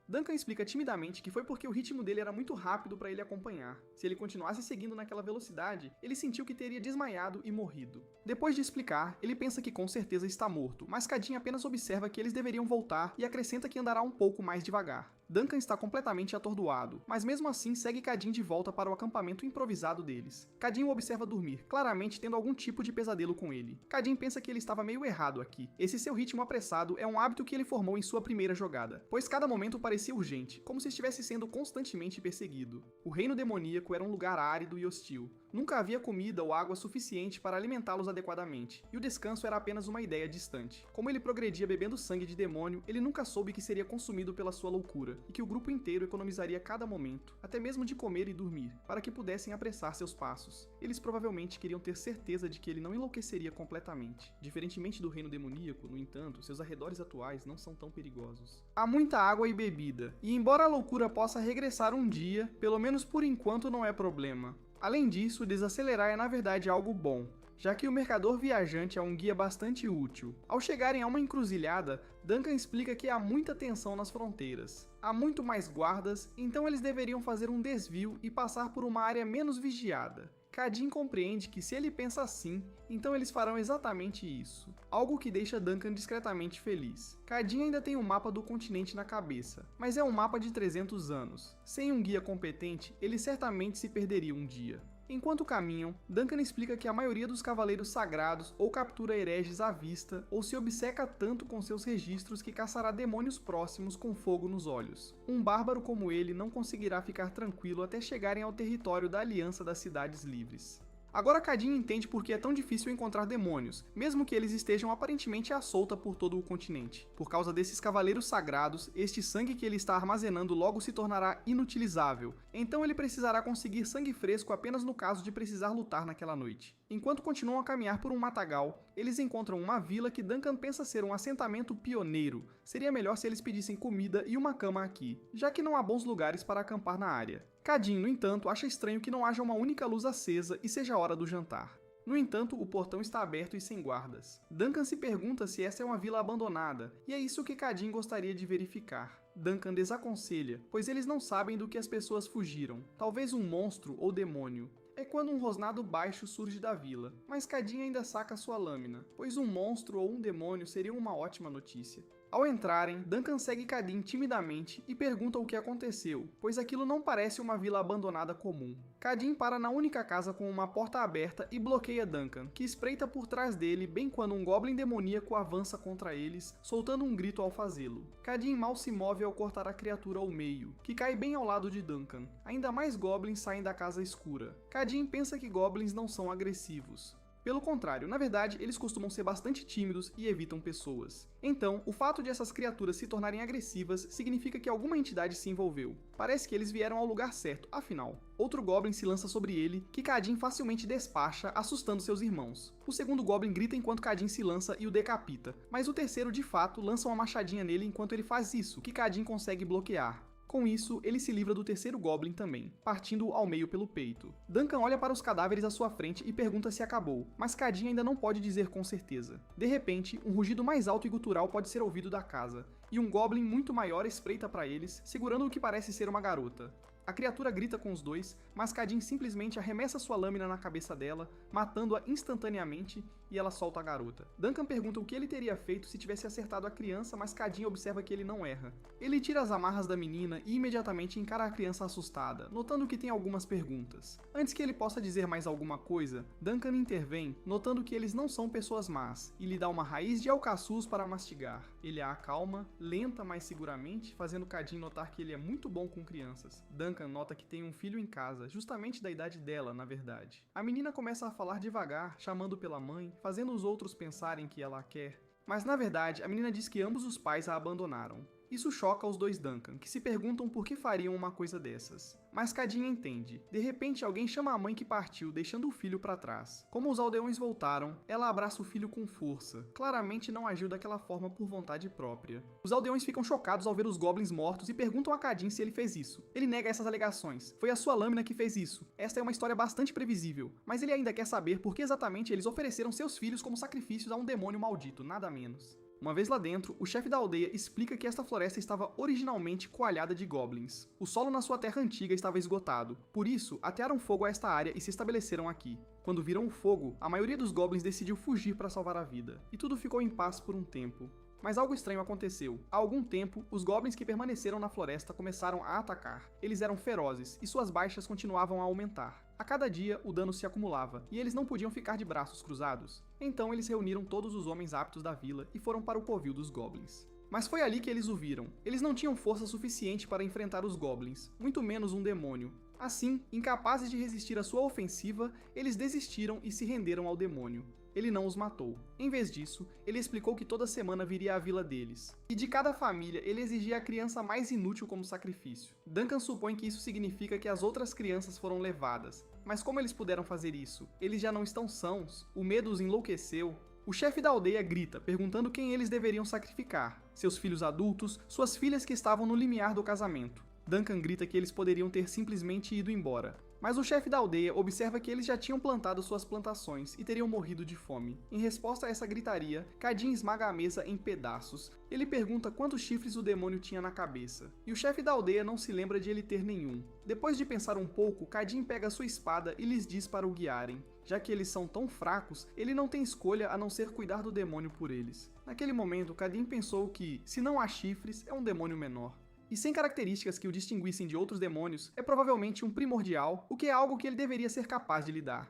S1: Duncan explica timidamente que foi porque o ritmo dele era muito rápido para ele acompanhar. Se ele continuasse seguindo naquela velocidade, ele sentiu que teria desmaiado e morrido. Depois de explicar, ele pensa que com certeza está morto, mas Cadin apenas observa que eles deveriam voltar e acrescenta que andará um pouco mais devagar. Duncan está completamente atordoado, mas mesmo assim segue Cadin de volta para o acampamento improvisado deles. Cadin o observa dormir, claramente tendo algum tipo de pesadelo com ele. Cadin pensa que ele estava meio errado aqui. Esse seu ritmo apressado é um hábito que ele formou em sua primeira jogada, pois cada momento parecia urgente, como se estivesse sendo constantemente perseguido. O reino demoníaco era um lugar árido e hostil. Nunca havia comida ou água suficiente para alimentá-los adequadamente, e o descanso era apenas uma ideia distante. Como ele progredia bebendo sangue de demônio, ele nunca soube que seria consumido pela sua loucura, e que o grupo inteiro economizaria cada momento, até mesmo de comer e dormir, para que pudessem apressar seus passos. Eles provavelmente queriam ter certeza de que ele não enlouqueceria completamente. Diferentemente do reino demoníaco, no entanto, seus arredores atuais não são tão perigosos. Há muita água e bebida, e embora a loucura possa regressar um dia, pelo menos por enquanto não é problema. Além disso, desacelerar é na verdade algo bom, já que o mercador viajante é um guia bastante útil. Ao chegarem a uma encruzilhada, Duncan explica que há muita tensão nas fronteiras. Há muito mais guardas, então eles deveriam fazer um desvio e passar por uma área menos vigiada. Cadin compreende que se ele pensa assim, então eles farão exatamente isso, algo que deixa Duncan discretamente feliz. Cadin ainda tem um mapa do continente na cabeça, mas é um mapa de 300 anos. Sem um guia competente, ele certamente se perderia um dia. Enquanto caminham, Duncan explica que a maioria dos cavaleiros sagrados ou captura hereges à vista ou se obceca tanto com seus registros que caçará demônios próximos com fogo nos olhos. Um bárbaro como ele não conseguirá ficar tranquilo até chegarem ao território da Aliança das Cidades Livres. Agora Cadin entende por que é tão difícil encontrar demônios, mesmo que eles estejam aparentemente à solta por todo o continente. Por causa desses cavaleiros sagrados, este sangue que ele está armazenando logo se tornará inutilizável, então ele precisará conseguir sangue fresco apenas no caso de precisar lutar naquela noite. Enquanto continuam a caminhar por um matagal, eles encontram uma vila que Duncan pensa ser um assentamento pioneiro. Seria melhor se eles pedissem comida e uma cama aqui, já que não há bons lugares para acampar na área. Cadin, no entanto, acha estranho que não haja uma única luz acesa e seja hora do jantar. No entanto, o portão está aberto e sem guardas. Duncan se pergunta se essa é uma vila abandonada, e é isso que Cadin gostaria de verificar. Duncan desaconselha, pois eles não sabem do que as pessoas fugiram. Talvez um monstro ou demônio. É quando um rosnado baixo surge da vila, mas Cadin ainda saca sua lâmina, pois um monstro ou um demônio seria uma ótima notícia. Ao entrarem, Duncan segue Cadin timidamente e pergunta o que aconteceu, pois aquilo não parece uma vila abandonada comum. Cadin para na única casa com uma porta aberta e bloqueia Duncan, que espreita por trás dele bem quando um goblin demoníaco avança contra eles, soltando um grito ao fazê-lo. Cadin mal se move ao cortar a criatura ao meio, que cai bem ao lado de Duncan. Ainda mais goblins saem da casa escura. Cadin pensa que goblins não são agressivos. Pelo contrário, na verdade, eles costumam ser bastante tímidos e evitam pessoas. Então, o fato de essas criaturas se tornarem agressivas significa que alguma entidade se envolveu. Parece que eles vieram ao lugar certo, afinal. Outro Goblin se lança sobre ele, que Cadin facilmente despacha, assustando seus irmãos. O segundo Goblin grita enquanto Cadin se lança e o decapita, mas o terceiro, de fato, lança uma machadinha nele enquanto ele faz isso, que Cadin consegue bloquear. Com isso, ele se livra do terceiro Goblin também, partindo ao meio pelo peito. Duncan olha para os cadáveres à sua frente e pergunta se acabou, mas Cadin ainda não pode dizer com certeza. De repente, um rugido mais alto e gutural pode ser ouvido da casa, e um Goblin muito maior espreita para eles, segurando o que parece ser uma garota. A criatura grita com os dois, mas Cadin simplesmente arremessa sua lâmina na cabeça dela, matando-a instantaneamente, e ela solta a garota. Duncan pergunta o que ele teria feito se tivesse acertado a criança, mas Cadin observa que ele não erra. Ele tira as amarras da menina e imediatamente encara a criança assustada, notando que tem algumas perguntas. Antes que ele possa dizer mais alguma coisa, Duncan intervém, notando que eles não são pessoas más, e lhe dá uma raiz de alcaçuz para mastigar. Ele a acalma, lenta mas seguramente, fazendo Cadin notar que ele é muito bom com crianças. Duncan nota que tem um filho em casa, justamente da idade dela, na verdade. A menina começa a falar devagar, chamando pela mãe, fazendo os outros pensarem que ela a quer. Mas na verdade, a menina diz que ambos os pais a abandonaram. Isso choca os dois Duncan, que se perguntam por que fariam uma coisa dessas. Mas Cadin entende. De repente, alguém chama a mãe que partiu, deixando o filho para trás. Como os aldeões voltaram, ela abraça o filho com força. Claramente não agiu daquela forma por vontade própria. Os aldeões ficam chocados ao ver os goblins mortos e perguntam a Cadin se ele fez isso. Ele nega essas alegações. Foi a sua lâmina que fez isso. Esta é uma história bastante previsível, mas ele ainda quer saber por que exatamente eles ofereceram seus filhos como sacrifícios a um demônio maldito, nada menos. Uma vez lá dentro, o chefe da aldeia explica que esta floresta estava originalmente coalhada de goblins. O solo na sua terra antiga estava esgotado, por isso atearam fogo a esta área e se estabeleceram aqui. Quando viram o fogo, a maioria dos goblins decidiu fugir para salvar a vida, e tudo ficou em paz por um tempo. Mas algo estranho aconteceu. Há algum tempo, os goblins que permaneceram na floresta começaram a atacar. Eles eram ferozes, e suas baixas continuavam a aumentar. A cada dia, o dano se acumulava, e eles não podiam ficar de braços cruzados. Então eles reuniram todos os homens aptos da vila e foram para o covil dos goblins. Mas foi ali que eles o viram. Eles não tinham força suficiente para enfrentar os goblins, muito menos um demônio. Assim, incapazes de resistir à sua ofensiva, eles desistiram e se renderam ao demônio. Ele não os matou. Em vez disso, ele explicou que toda semana viria à vila deles. E de cada família, ele exigia a criança mais inútil como sacrifício. Duncan supõe que isso significa que as outras crianças foram levadas. Mas como eles puderam fazer isso? Eles já não estão sãos. O medo os enlouqueceu. O chefe da aldeia grita, perguntando quem eles deveriam sacrificar. Seus filhos adultos, suas filhas que estavam no limiar do casamento. Duncan grita que eles poderiam ter simplesmente ido embora. Mas o chefe da aldeia observa que eles já tinham plantado suas plantações e teriam morrido de fome. Em resposta a essa gritaria, Kadin esmaga a mesa em pedaços. Ele pergunta quantos chifres o demônio tinha na cabeça, e o chefe da aldeia não se lembra de ele ter nenhum. Depois de pensar um pouco, Kadin pega sua espada e lhes diz para o guiarem. Já que eles são tão fracos, ele não tem escolha a não ser cuidar do demônio por eles. Naquele momento, Kadin pensou que, se não há chifres, é um demônio menor. E sem características que o distinguissem de outros demônios, é provavelmente um primordial, o que é algo que ele deveria ser capaz de lidar.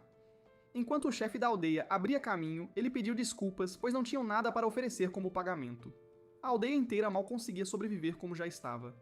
S1: Enquanto o chefe da aldeia abria caminho, ele pediu desculpas, pois não tinham nada para oferecer como pagamento. A aldeia inteira mal conseguia sobreviver como já estava.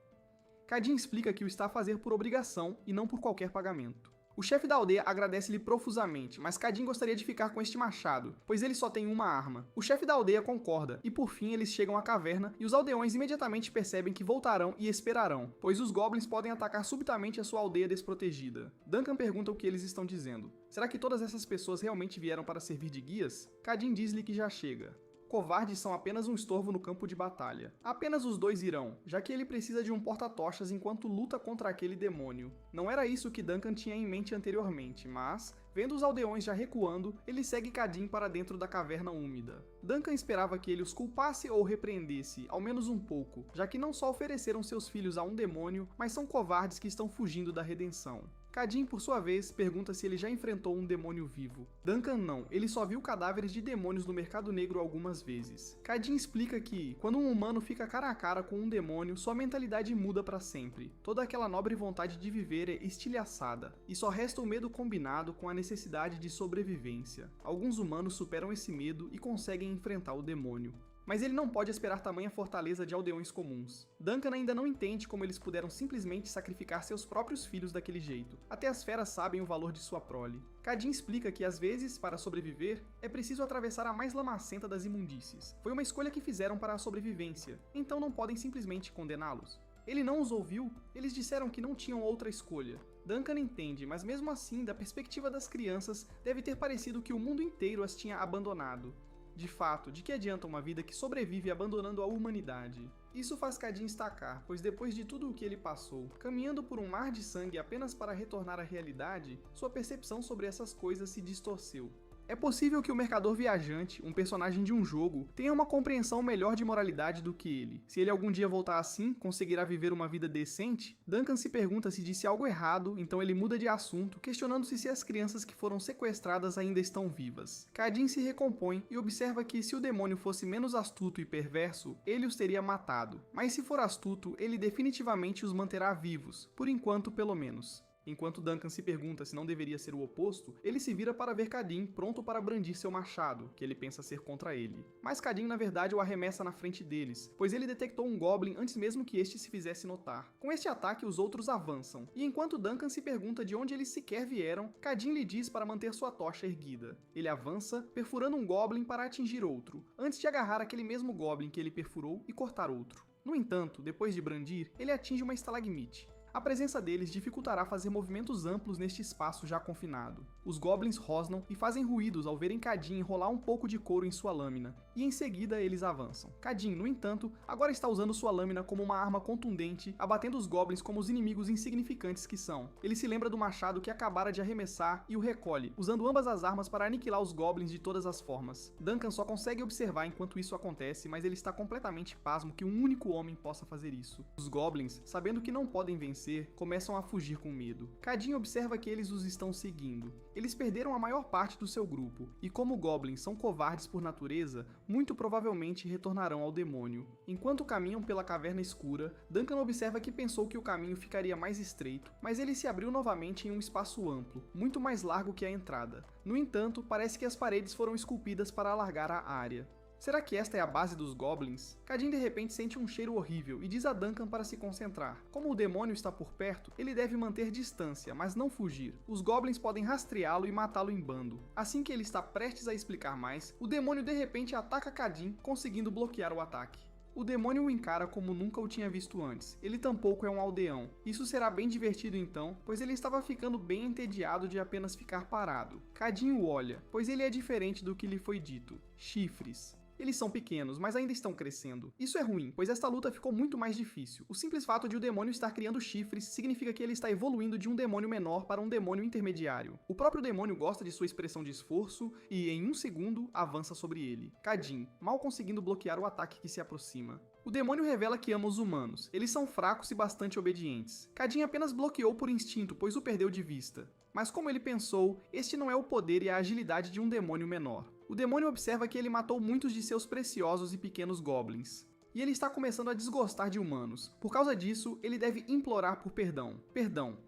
S1: Kadin explica que o está a fazer por obrigação e não por qualquer pagamento. O chefe da aldeia agradece-lhe profusamente, mas Kadin gostaria de ficar com este machado, pois ele só tem uma arma. O chefe da aldeia concorda, e por fim eles chegam à caverna, e os aldeões imediatamente percebem que voltarão e esperarão, pois os goblins podem atacar subitamente a sua aldeia desprotegida. Duncan pergunta o que eles estão dizendo. Será que todas essas pessoas realmente vieram para servir de guias? Kadin diz-lhe que já chega. Covardes são apenas um estorvo no campo de batalha. Apenas os dois irão, já que ele precisa de um porta-tochas enquanto luta contra aquele demônio. Não era isso que Duncan tinha em mente anteriormente, mas, vendo os aldeões já recuando, ele segue Kadin para dentro da caverna úmida. Duncan esperava que ele os culpasse ou repreendesse, ao menos um pouco, já que não só ofereceram seus filhos a um demônio, mas são covardes que estão fugindo da redenção. Kadin, por sua vez, pergunta se ele já enfrentou um demônio vivo. Duncan não, ele só viu cadáveres de demônios no mercado negro algumas vezes. Kadin explica que, quando um humano fica cara a cara com um demônio, sua mentalidade muda para sempre. Toda aquela nobre vontade de viver é estilhaçada, e só resta o medo combinado com a necessidade de sobrevivência. Alguns humanos superam esse medo e conseguem enfrentar o demônio. Mas ele não pode esperar tamanha fortaleza de aldeões comuns. Duncan ainda não entende como eles puderam simplesmente sacrificar seus próprios filhos daquele jeito. Até as feras sabem o valor de sua prole. Kadin explica que às vezes, para sobreviver, é preciso atravessar a mais lamacenta das imundícies. Foi uma escolha que fizeram para a sobrevivência, então não podem simplesmente condená-los. Ele não os ouviu? Eles disseram que não tinham outra escolha. Duncan entende, mas mesmo assim, da perspectiva das crianças, deve ter parecido que o mundo inteiro as tinha abandonado. De fato, de que adianta uma vida que sobrevive abandonando a humanidade? Isso faz Kadin estacar, pois depois de tudo o que ele passou, caminhando por um mar de sangue apenas para retornar à realidade, sua percepção sobre essas coisas se distorceu. É possível que o mercador viajante, um personagem de um jogo, tenha uma compreensão melhor de moralidade do que ele. Se ele algum dia voltar assim, conseguirá viver uma vida decente? Duncan se pergunta se disse algo errado, então ele muda de assunto, questionando-se se as crianças que foram sequestradas ainda estão vivas. Kadin se recompõe e observa que se o demônio fosse menos astuto e perverso, ele os teria matado. Mas se for astuto, ele definitivamente os manterá vivos, por enquanto pelo menos. Enquanto Duncan se pergunta se não deveria ser o oposto, ele se vira para ver Kadin pronto para brandir seu machado, que ele pensa ser contra ele. Mas Kadin na verdade o arremessa na frente deles, pois ele detectou um Goblin antes mesmo que este se fizesse notar. Com este ataque os outros avançam, e enquanto Duncan se pergunta de onde eles sequer vieram, Kadin lhe diz para manter sua tocha erguida. Ele avança, perfurando um Goblin para atingir outro, antes de agarrar aquele mesmo Goblin que ele perfurou e cortar outro. No entanto, depois de brandir, ele atinge uma estalagmite. A presença deles dificultará fazer movimentos amplos neste espaço já confinado. Os goblins rosnam e fazem ruídos ao verem Kadin enrolar um pouco de couro em sua lâmina, e em seguida eles avançam. Kadin, no entanto, agora está usando sua lâmina como uma arma contundente, abatendo os goblins como os inimigos insignificantes que são. Ele se lembra do machado que acabara de arremessar e o recolhe, usando ambas as armas para aniquilar os goblins de todas as formas. Duncan só consegue observar enquanto isso acontece, mas ele está completamente pasmo que um único homem possa fazer isso. Os goblins, sabendo que não podem vencer, começam a fugir com medo. Kadin observa que eles os estão seguindo. Eles perderam a maior parte do seu grupo, e como goblins são covardes por natureza, muito provavelmente retornarão ao demônio. Enquanto caminham pela caverna escura, Duncan observa que pensou que o caminho ficaria mais estreito, mas ele se abriu novamente em um espaço amplo, muito mais largo que a entrada. No entanto, parece que as paredes foram esculpidas para alargar a área. Será que esta é a base dos goblins? Kadin de repente sente um cheiro horrível e diz a Duncan para se concentrar. Como o demônio está por perto, ele deve manter distância, mas não fugir. Os goblins podem rastreá-lo e matá-lo em bando. Assim que ele está prestes a explicar mais, o demônio de repente ataca Kadin, conseguindo bloquear o ataque. O demônio o encara como nunca o tinha visto antes. Ele tampouco é um aldeão. Isso será bem divertido então, pois ele estava ficando bem entediado de apenas ficar parado. Kadin o olha, pois ele é diferente do que lhe foi dito. Chifres. Eles são pequenos, mas ainda estão crescendo. Isso é ruim, pois esta luta ficou muito mais difícil. O simples fato de o demônio estar criando chifres significa que ele está evoluindo de um demônio menor para um demônio intermediário. O próprio demônio gosta de sua expressão de esforço e, em um segundo, avança sobre ele. Kadin, mal conseguindo bloquear o ataque que se aproxima. O demônio revela que ama os humanos. Eles são fracos e bastante obedientes. Kadin apenas bloqueou por instinto, pois o perdeu de vista. Mas como ele pensou, este não é o poder e a agilidade de um demônio menor. O demônio observa que ele matou muitos de seus preciosos e pequenos goblins. E ele está começando a desgostar de humanos. Por causa disso, ele deve implorar por perdão.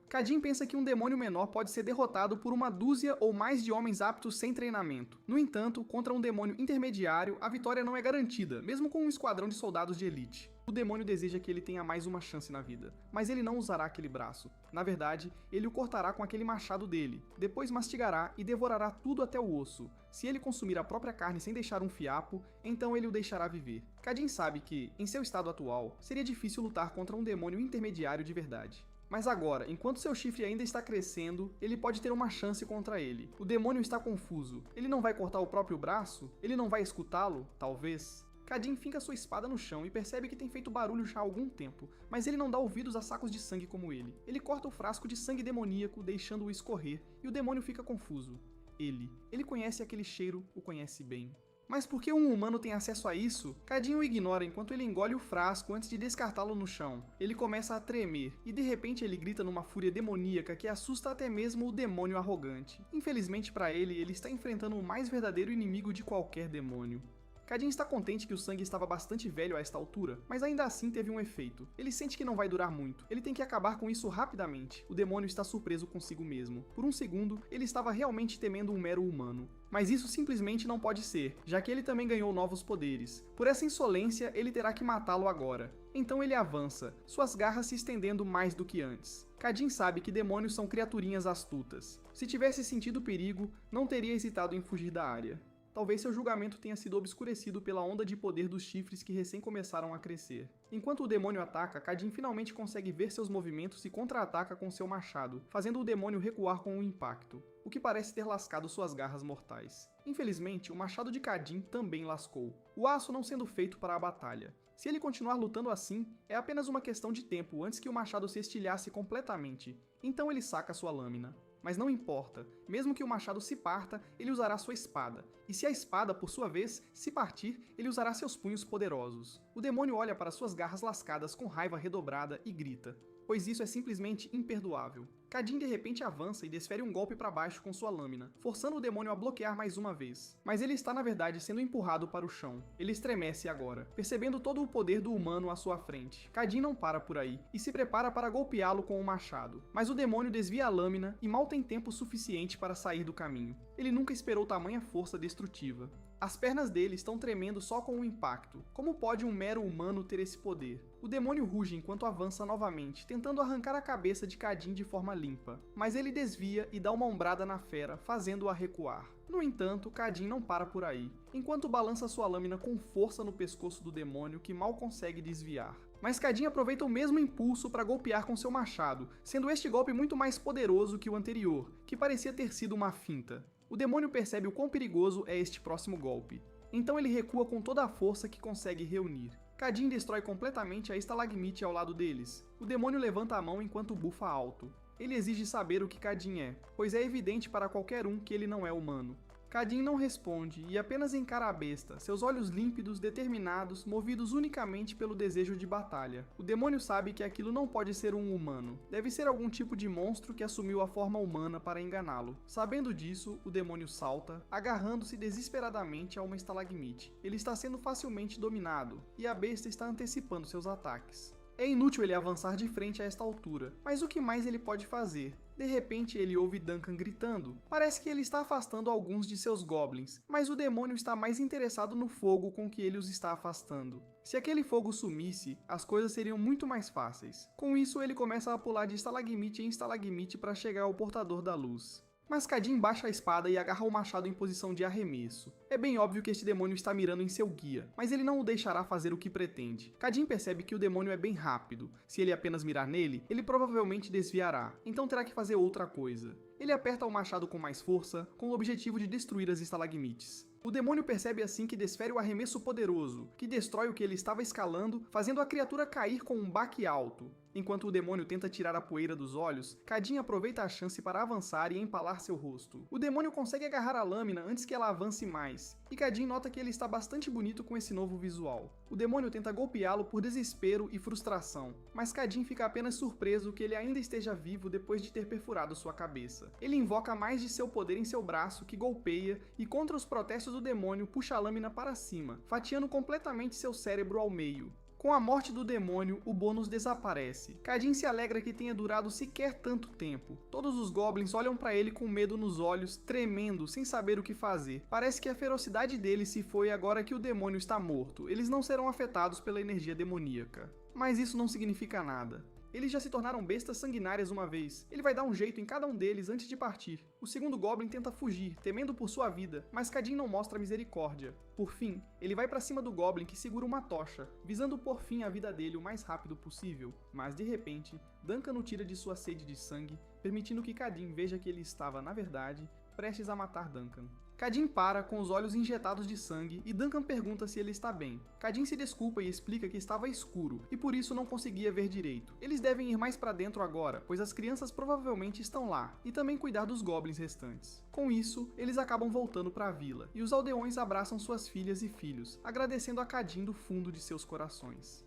S1: Kadin pensa que um demônio menor pode ser derrotado por uma dúzia ou mais de homens aptos sem treinamento. No entanto, contra um demônio intermediário, a vitória não é garantida, mesmo com um esquadrão de soldados de elite. O demônio deseja que ele tenha mais uma chance na vida, mas ele não usará aquele braço. Na verdade, ele o cortará com aquele machado dele, depois mastigará e devorará tudo até o osso. Se ele consumir a própria carne sem deixar um fiapo, então ele o deixará viver. Kadin sabe que, em seu estado atual, seria difícil lutar contra um demônio intermediário de verdade. Mas agora, enquanto seu chifre ainda está crescendo, ele pode ter uma chance contra ele. O demônio está confuso. Ele não vai cortar o próprio braço? Ele não vai escutá-lo? Talvez. Kadin finca sua espada no chão e percebe que tem feito barulho já há algum tempo, mas ele não dá ouvidos a sacos de sangue como ele. Ele corta o frasco de sangue demoníaco, deixando-o escorrer, e o demônio fica confuso. Ele conhece aquele cheiro, o conhece bem. Mas por que um humano tem acesso a isso? Kadin o ignora enquanto ele engole o frasco antes de descartá-lo no chão. Ele começa a tremer, e de repente ele grita numa fúria demoníaca que assusta até mesmo o demônio arrogante. Infelizmente para ele, ele está enfrentando o mais verdadeiro inimigo de qualquer demônio. Kadin está contente que o sangue estava bastante velho a esta altura, mas ainda assim teve um efeito. Ele sente que não vai durar muito, ele tem que acabar com isso rapidamente. O demônio está surpreso consigo mesmo. Por um segundo, ele estava realmente temendo um mero humano. Mas isso simplesmente não pode ser, já que ele também ganhou novos poderes. Por essa insolência, ele terá que matá-lo agora. Então ele avança, suas garras se estendendo mais do que antes. Kadin sabe que demônios são criaturinhas astutas. Se tivesse sentido perigo, não teria hesitado em fugir da área. Talvez seu julgamento tenha sido obscurecido pela onda de poder dos chifres que recém começaram a crescer. Enquanto o demônio ataca, Kadin finalmente consegue ver seus movimentos e contra-ataca com seu machado, fazendo o demônio recuar com um impacto, o que parece ter lascado suas garras mortais. Infelizmente, o machado de Kadin também lascou, o aço não sendo feito para a batalha. Se ele continuar lutando assim, é apenas uma questão de tempo antes que o machado se estilhasse completamente. Então ele saca sua lâmina. Mas não importa, mesmo que o machado se parta, ele usará sua espada. E se a espada, por sua vez, se partir, ele usará seus punhos poderosos. O demônio olha para suas garras lascadas com raiva redobrada e grita, pois isso é simplesmente imperdoável. Kadin de repente avança e desfere um golpe para baixo com sua lâmina, forçando o demônio a bloquear mais uma vez. Mas ele está na verdade sendo empurrado para o chão. Ele estremece agora, percebendo todo o poder do humano à sua frente. Kadin não para por aí, e se prepara para golpeá-lo com o machado. Mas o demônio desvia a lâmina e mal tem tempo suficiente para sair do caminho. Ele nunca esperou tamanha força destrutiva. As pernas dele estão tremendo só com o impacto. Como pode um mero humano ter esse poder? O demônio ruge enquanto avança novamente, tentando arrancar a cabeça de Kadin de forma limpa. Mas ele desvia e dá uma ombrada na fera, fazendo-a recuar. No entanto, Kadin não para por aí, enquanto balança sua lâmina com força no pescoço do demônio que mal consegue desviar. mas Kadin aproveita o mesmo impulso para golpear com seu machado, sendo este golpe muito mais poderoso que o anterior, que parecia ter sido uma finta. O demônio percebe o quão perigoso é este próximo golpe, então ele recua com toda a força que consegue reunir. Kadin destrói completamente a estalagmite ao lado deles. O demônio levanta a mão enquanto bufa alto. Ele exige saber o que Kadin é, pois é evidente para qualquer um que ele não é humano. Kadin não responde e apenas encara a besta, seus olhos límpidos, determinados, movidos unicamente pelo desejo de batalha. O demônio sabe que aquilo não pode ser um humano, deve ser algum tipo de monstro que assumiu a forma humana para enganá-lo. Sabendo disso, o demônio salta, agarrando-se desesperadamente a uma estalagmite. Ele está sendo facilmente dominado, e a besta está antecipando seus ataques. É inútil ele avançar de frente a esta altura, mas o que mais ele pode fazer? De repente ele ouve Duncan gritando. Parece que ele está afastando alguns de seus goblins, mas o demônio está mais interessado no fogo com que ele os está afastando. Se aquele fogo sumisse, as coisas seriam muito mais fáceis. Com isso ele começa a pular de estalagmite em estalagmite para chegar ao portador da luz. Mas Kadin baixa a espada e agarra o machado em posição de arremesso. É bem óbvio que este demônio está mirando em seu guia, mas ele não o deixará fazer o que pretende. Kadin percebe que o demônio é bem rápido. Se ele apenas mirar nele, ele provavelmente desviará, então terá que fazer outra coisa. Ele aperta o machado com mais força, com o objetivo de destruir as estalagmites. O demônio percebe assim que desfere o arremesso poderoso, que destrói o que ele estava escalando, fazendo a criatura cair com um baque alto. Enquanto o demônio tenta tirar a poeira dos olhos, Kadin aproveita a chance para avançar e empalar seu rosto. O demônio consegue agarrar a lâmina antes que ela avance mais, e Kadin nota que ele está bastante bonito com esse novo visual. O demônio tenta golpeá-lo por desespero e frustração, mas Kadin fica apenas surpreso que ele ainda esteja vivo depois de ter perfurado sua cabeça. Ele invoca mais de seu poder em seu braço, que golpeia, e contra os protestos do demônio puxa a lâmina para cima, fatiando completamente seu cérebro ao meio. Com a morte do demônio, o bônus desaparece. Kadin se alegra que tenha durado sequer tanto tempo. Todos os goblins olham para ele com medo nos olhos, tremendo, sem saber o que fazer. Parece que a ferocidade deles se foi agora que o demônio está morto. Eles não serão afetados pela energia demoníaca. Mas isso não significa nada. Eles já se tornaram bestas sanguinárias uma vez. Ele vai dar um jeito em cada um deles antes de partir. O segundo Goblin tenta fugir, temendo por sua vida, mas Kadin não mostra misericórdia. Por fim, ele vai para cima do Goblin que segura uma tocha, visando por fim a vida dele o mais rápido possível. Mas de repente, Duncan o tira de sua sede de sangue, permitindo que Kadin veja que ele estava, na verdade, prestes a matar Duncan. Kadin para, com os olhos injetados de sangue, e Duncan pergunta se ele está bem. Kadin se desculpa e explica que estava escuro, e por isso não conseguia ver direito. Eles devem ir mais para dentro agora, pois as crianças provavelmente estão lá, e também cuidar dos goblins restantes. Com isso, eles acabam voltando para a vila, e os aldeões abraçam suas filhas e filhos, agradecendo a Kadin do fundo de seus corações.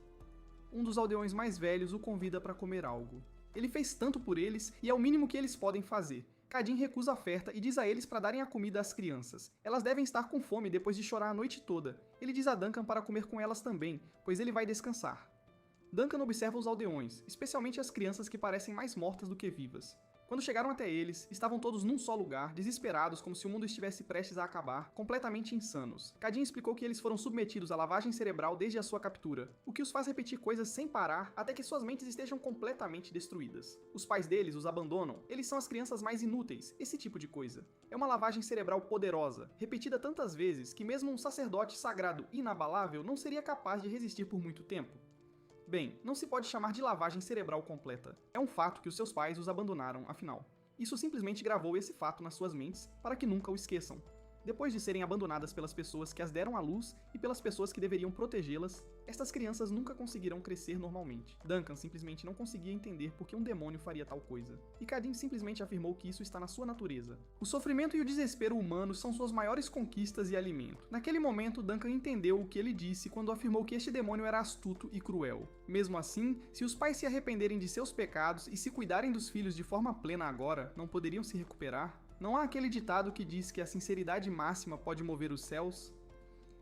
S1: Um dos aldeões mais velhos o convida para comer algo. Ele fez tanto por eles, e é o mínimo que eles podem fazer. Kadin recusa a oferta e diz a eles para darem a comida às crianças. Elas devem estar com fome depois de chorar a noite toda. Ele diz a Duncan para comer com elas também, pois ele vai descansar. Duncan observa os aldeões, especialmente as crianças que parecem mais mortas do que vivas. Quando chegaram até eles, estavam todos num só lugar, desesperados como se o mundo estivesse prestes a acabar, completamente insanos. Kadin explicou que eles foram submetidos à lavagem cerebral desde a sua captura, o que os faz repetir coisas sem parar até que suas mentes estejam completamente destruídas. Os pais deles os abandonam, eles são as crianças mais inúteis, esse tipo de coisa. É uma lavagem cerebral poderosa, repetida tantas vezes que mesmo um sacerdote sagrado inabalável não seria capaz de resistir por muito tempo. Bem, não se pode chamar de lavagem cerebral completa. É um fato que os seus pais os abandonaram, afinal. Isso simplesmente gravou esse fato nas suas mentes para que nunca o esqueçam. Depois de serem abandonadas pelas pessoas que as deram à luz e pelas pessoas que deveriam protegê-las, estas crianças nunca conseguirão crescer normalmente. Duncan simplesmente não conseguia entender por que um demônio faria tal coisa. E Kadin simplesmente afirmou que isso está na sua natureza. O sofrimento e o desespero humanos são suas maiores conquistas e alimento. Naquele momento, Duncan entendeu o que ele disse quando afirmou que este demônio era astuto e cruel. Mesmo assim, se os pais se arrependerem de seus pecados e se cuidarem dos filhos de forma plena agora, não poderiam se recuperar? Não há aquele ditado que diz que a sinceridade máxima pode mover os céus?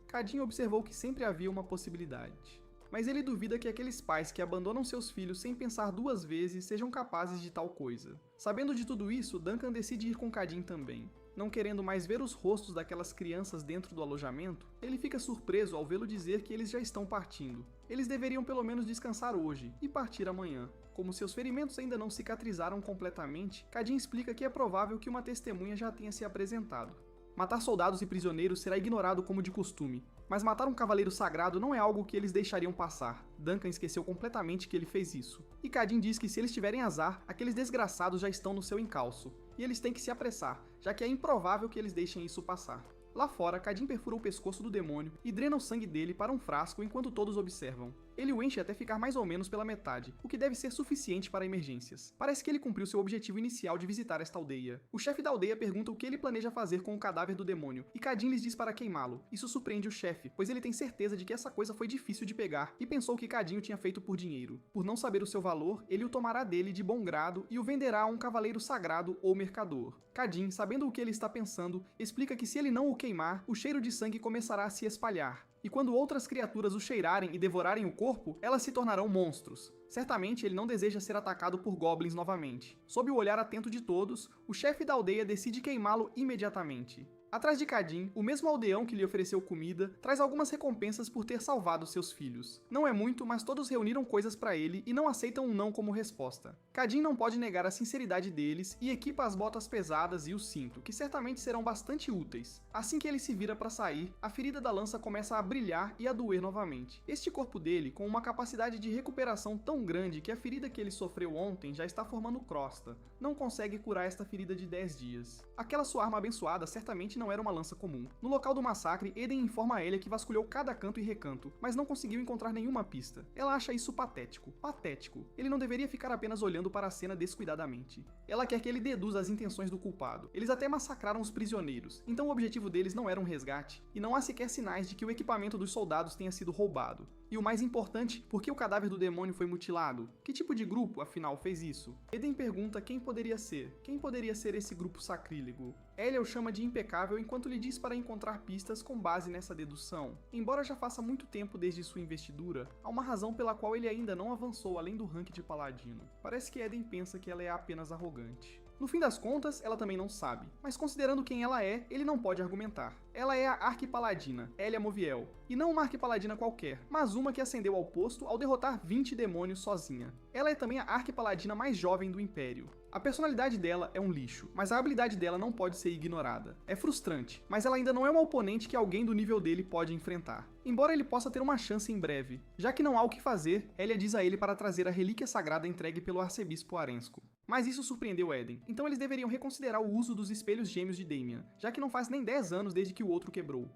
S1: Kadin observou que sempre havia uma possibilidade. Mas ele duvida que aqueles pais que abandonam seus filhos sem pensar duas vezes sejam capazes de tal coisa. Sabendo de tudo isso, Duncan decide ir com Kadin também. Não querendo mais ver os rostos daquelas crianças dentro do alojamento, ele fica surpreso ao vê-lo dizer que eles já estão partindo. Eles deveriam pelo menos descansar hoje e partir amanhã. Como seus ferimentos ainda não cicatrizaram completamente, Kadin explica que é provável que uma testemunha já tenha se apresentado. Matar soldados e prisioneiros será ignorado como de costume, mas matar um cavaleiro sagrado não é algo que eles deixariam passar. Duncan esqueceu completamente que ele fez isso. E Cadin diz que se eles tiverem azar, aqueles desgraçados já estão no seu encalço, e eles têm que se apressar, já que é improvável que eles deixem isso passar. Lá fora, Cadin perfura o pescoço do demônio e drena o sangue dele para um frasco enquanto todos observam. Ele o enche até ficar mais ou menos pela metade, o que deve ser suficiente para emergências. Parece que ele cumpriu seu objetivo inicial de visitar esta aldeia. O chefe da aldeia pergunta o que ele planeja fazer com o cadáver do demônio, e Cadin lhes diz para queimá-lo. Isso surpreende o chefe, pois ele tem certeza de que essa coisa foi difícil de pegar e pensou que Cadin o tinha feito por dinheiro. Por não saber o seu valor, ele o tomará dele de bom grado e o venderá a um cavaleiro sagrado ou mercador. Cadin, sabendo o que ele está pensando, explica que se ele não o queimar, o cheiro de sangue começará a se espalhar. E quando outras criaturas o cheirarem e devorarem o corpo, elas se tornarão monstros. Certamente ele não deseja ser atacado por goblins novamente. Sob o olhar atento de todos, o chefe da aldeia decide queimá-lo imediatamente. Atrás de Cadin, o mesmo aldeão que lhe ofereceu comida traz algumas recompensas por ter salvado seus filhos. Não é muito, mas todos reuniram coisas para ele e não aceitam um não como resposta. Cadin não pode negar a sinceridade deles e equipa as botas pesadas e o cinto, que certamente serão bastante úteis. Assim que ele se vira para sair, a ferida da lança começa a brilhar e a doer novamente. Este corpo dele, com uma capacidade de recuperação tão grande que a ferida que ele sofreu ontem já está formando crosta, não consegue curar esta ferida de 10 dias. Aquela sua arma abençoada certamente não era uma lança comum. No local do massacre, Eden informa a Elia que vasculhou cada canto e recanto, mas não conseguiu encontrar nenhuma pista. Ela acha isso patético. Patético. Ele não deveria ficar apenas olhando para a cena descuidadamente. Ela quer que ele deduza as intenções do culpado. Eles até massacraram os prisioneiros, então o objetivo deles não era um resgate, e não há sequer sinais de que o equipamento dos soldados tenha sido roubado. E o mais importante, por que o cadáver do demônio foi mutilado? Que tipo de grupo, afinal, fez isso? Eden pergunta quem poderia ser. Quem poderia ser esse grupo sacrílego? Elia o chama de impecável enquanto lhe diz para encontrar pistas com base nessa dedução. Embora já faça muito tempo desde sua investidura, há uma razão pela qual ele ainda não avançou além do rank de paladino. Parece que Eden pensa que ela é apenas arrogante. No fim das contas, ela também não sabe, mas considerando quem ela é, ele não pode argumentar. Ela é a Arquipaladina, Elia Moviel, e não uma Arquipaladina qualquer, mas uma que ascendeu ao posto ao derrotar 20 demônios sozinha. Ela é também a Arquipaladina mais jovem do Império. A personalidade dela é um lixo, mas a habilidade dela não pode ser ignorada. É frustrante, mas ela ainda não é uma oponente que alguém do nível dele pode enfrentar. Embora ele possa ter uma chance em breve. Já que não há o que fazer, Elia diz a ele para trazer a relíquia sagrada entregue pelo arcebispo Arensco. Mas isso surpreendeu Eden, então eles deveriam reconsiderar o uso dos espelhos gêmeos de Damian, já que não faz nem 10 anos desde que o outro quebrou.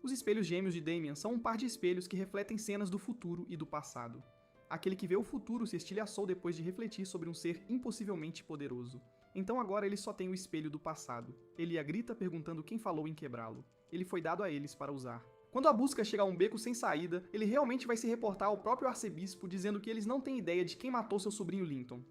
S1: Os espelhos gêmeos de Damian são um par de espelhos que refletem cenas do futuro e do passado. Aquele que vê o futuro se estilhaçou depois de refletir sobre um ser impossivelmente poderoso. Então agora ele só tem o espelho do passado. Ele a grita perguntando quem falou em quebrá-lo. Ele foi dado a eles para usar. Quando a busca chega a um beco sem saída, ele realmente vai se reportar ao próprio arcebispo dizendo que eles não têm ideia de quem matou seu sobrinho Linton.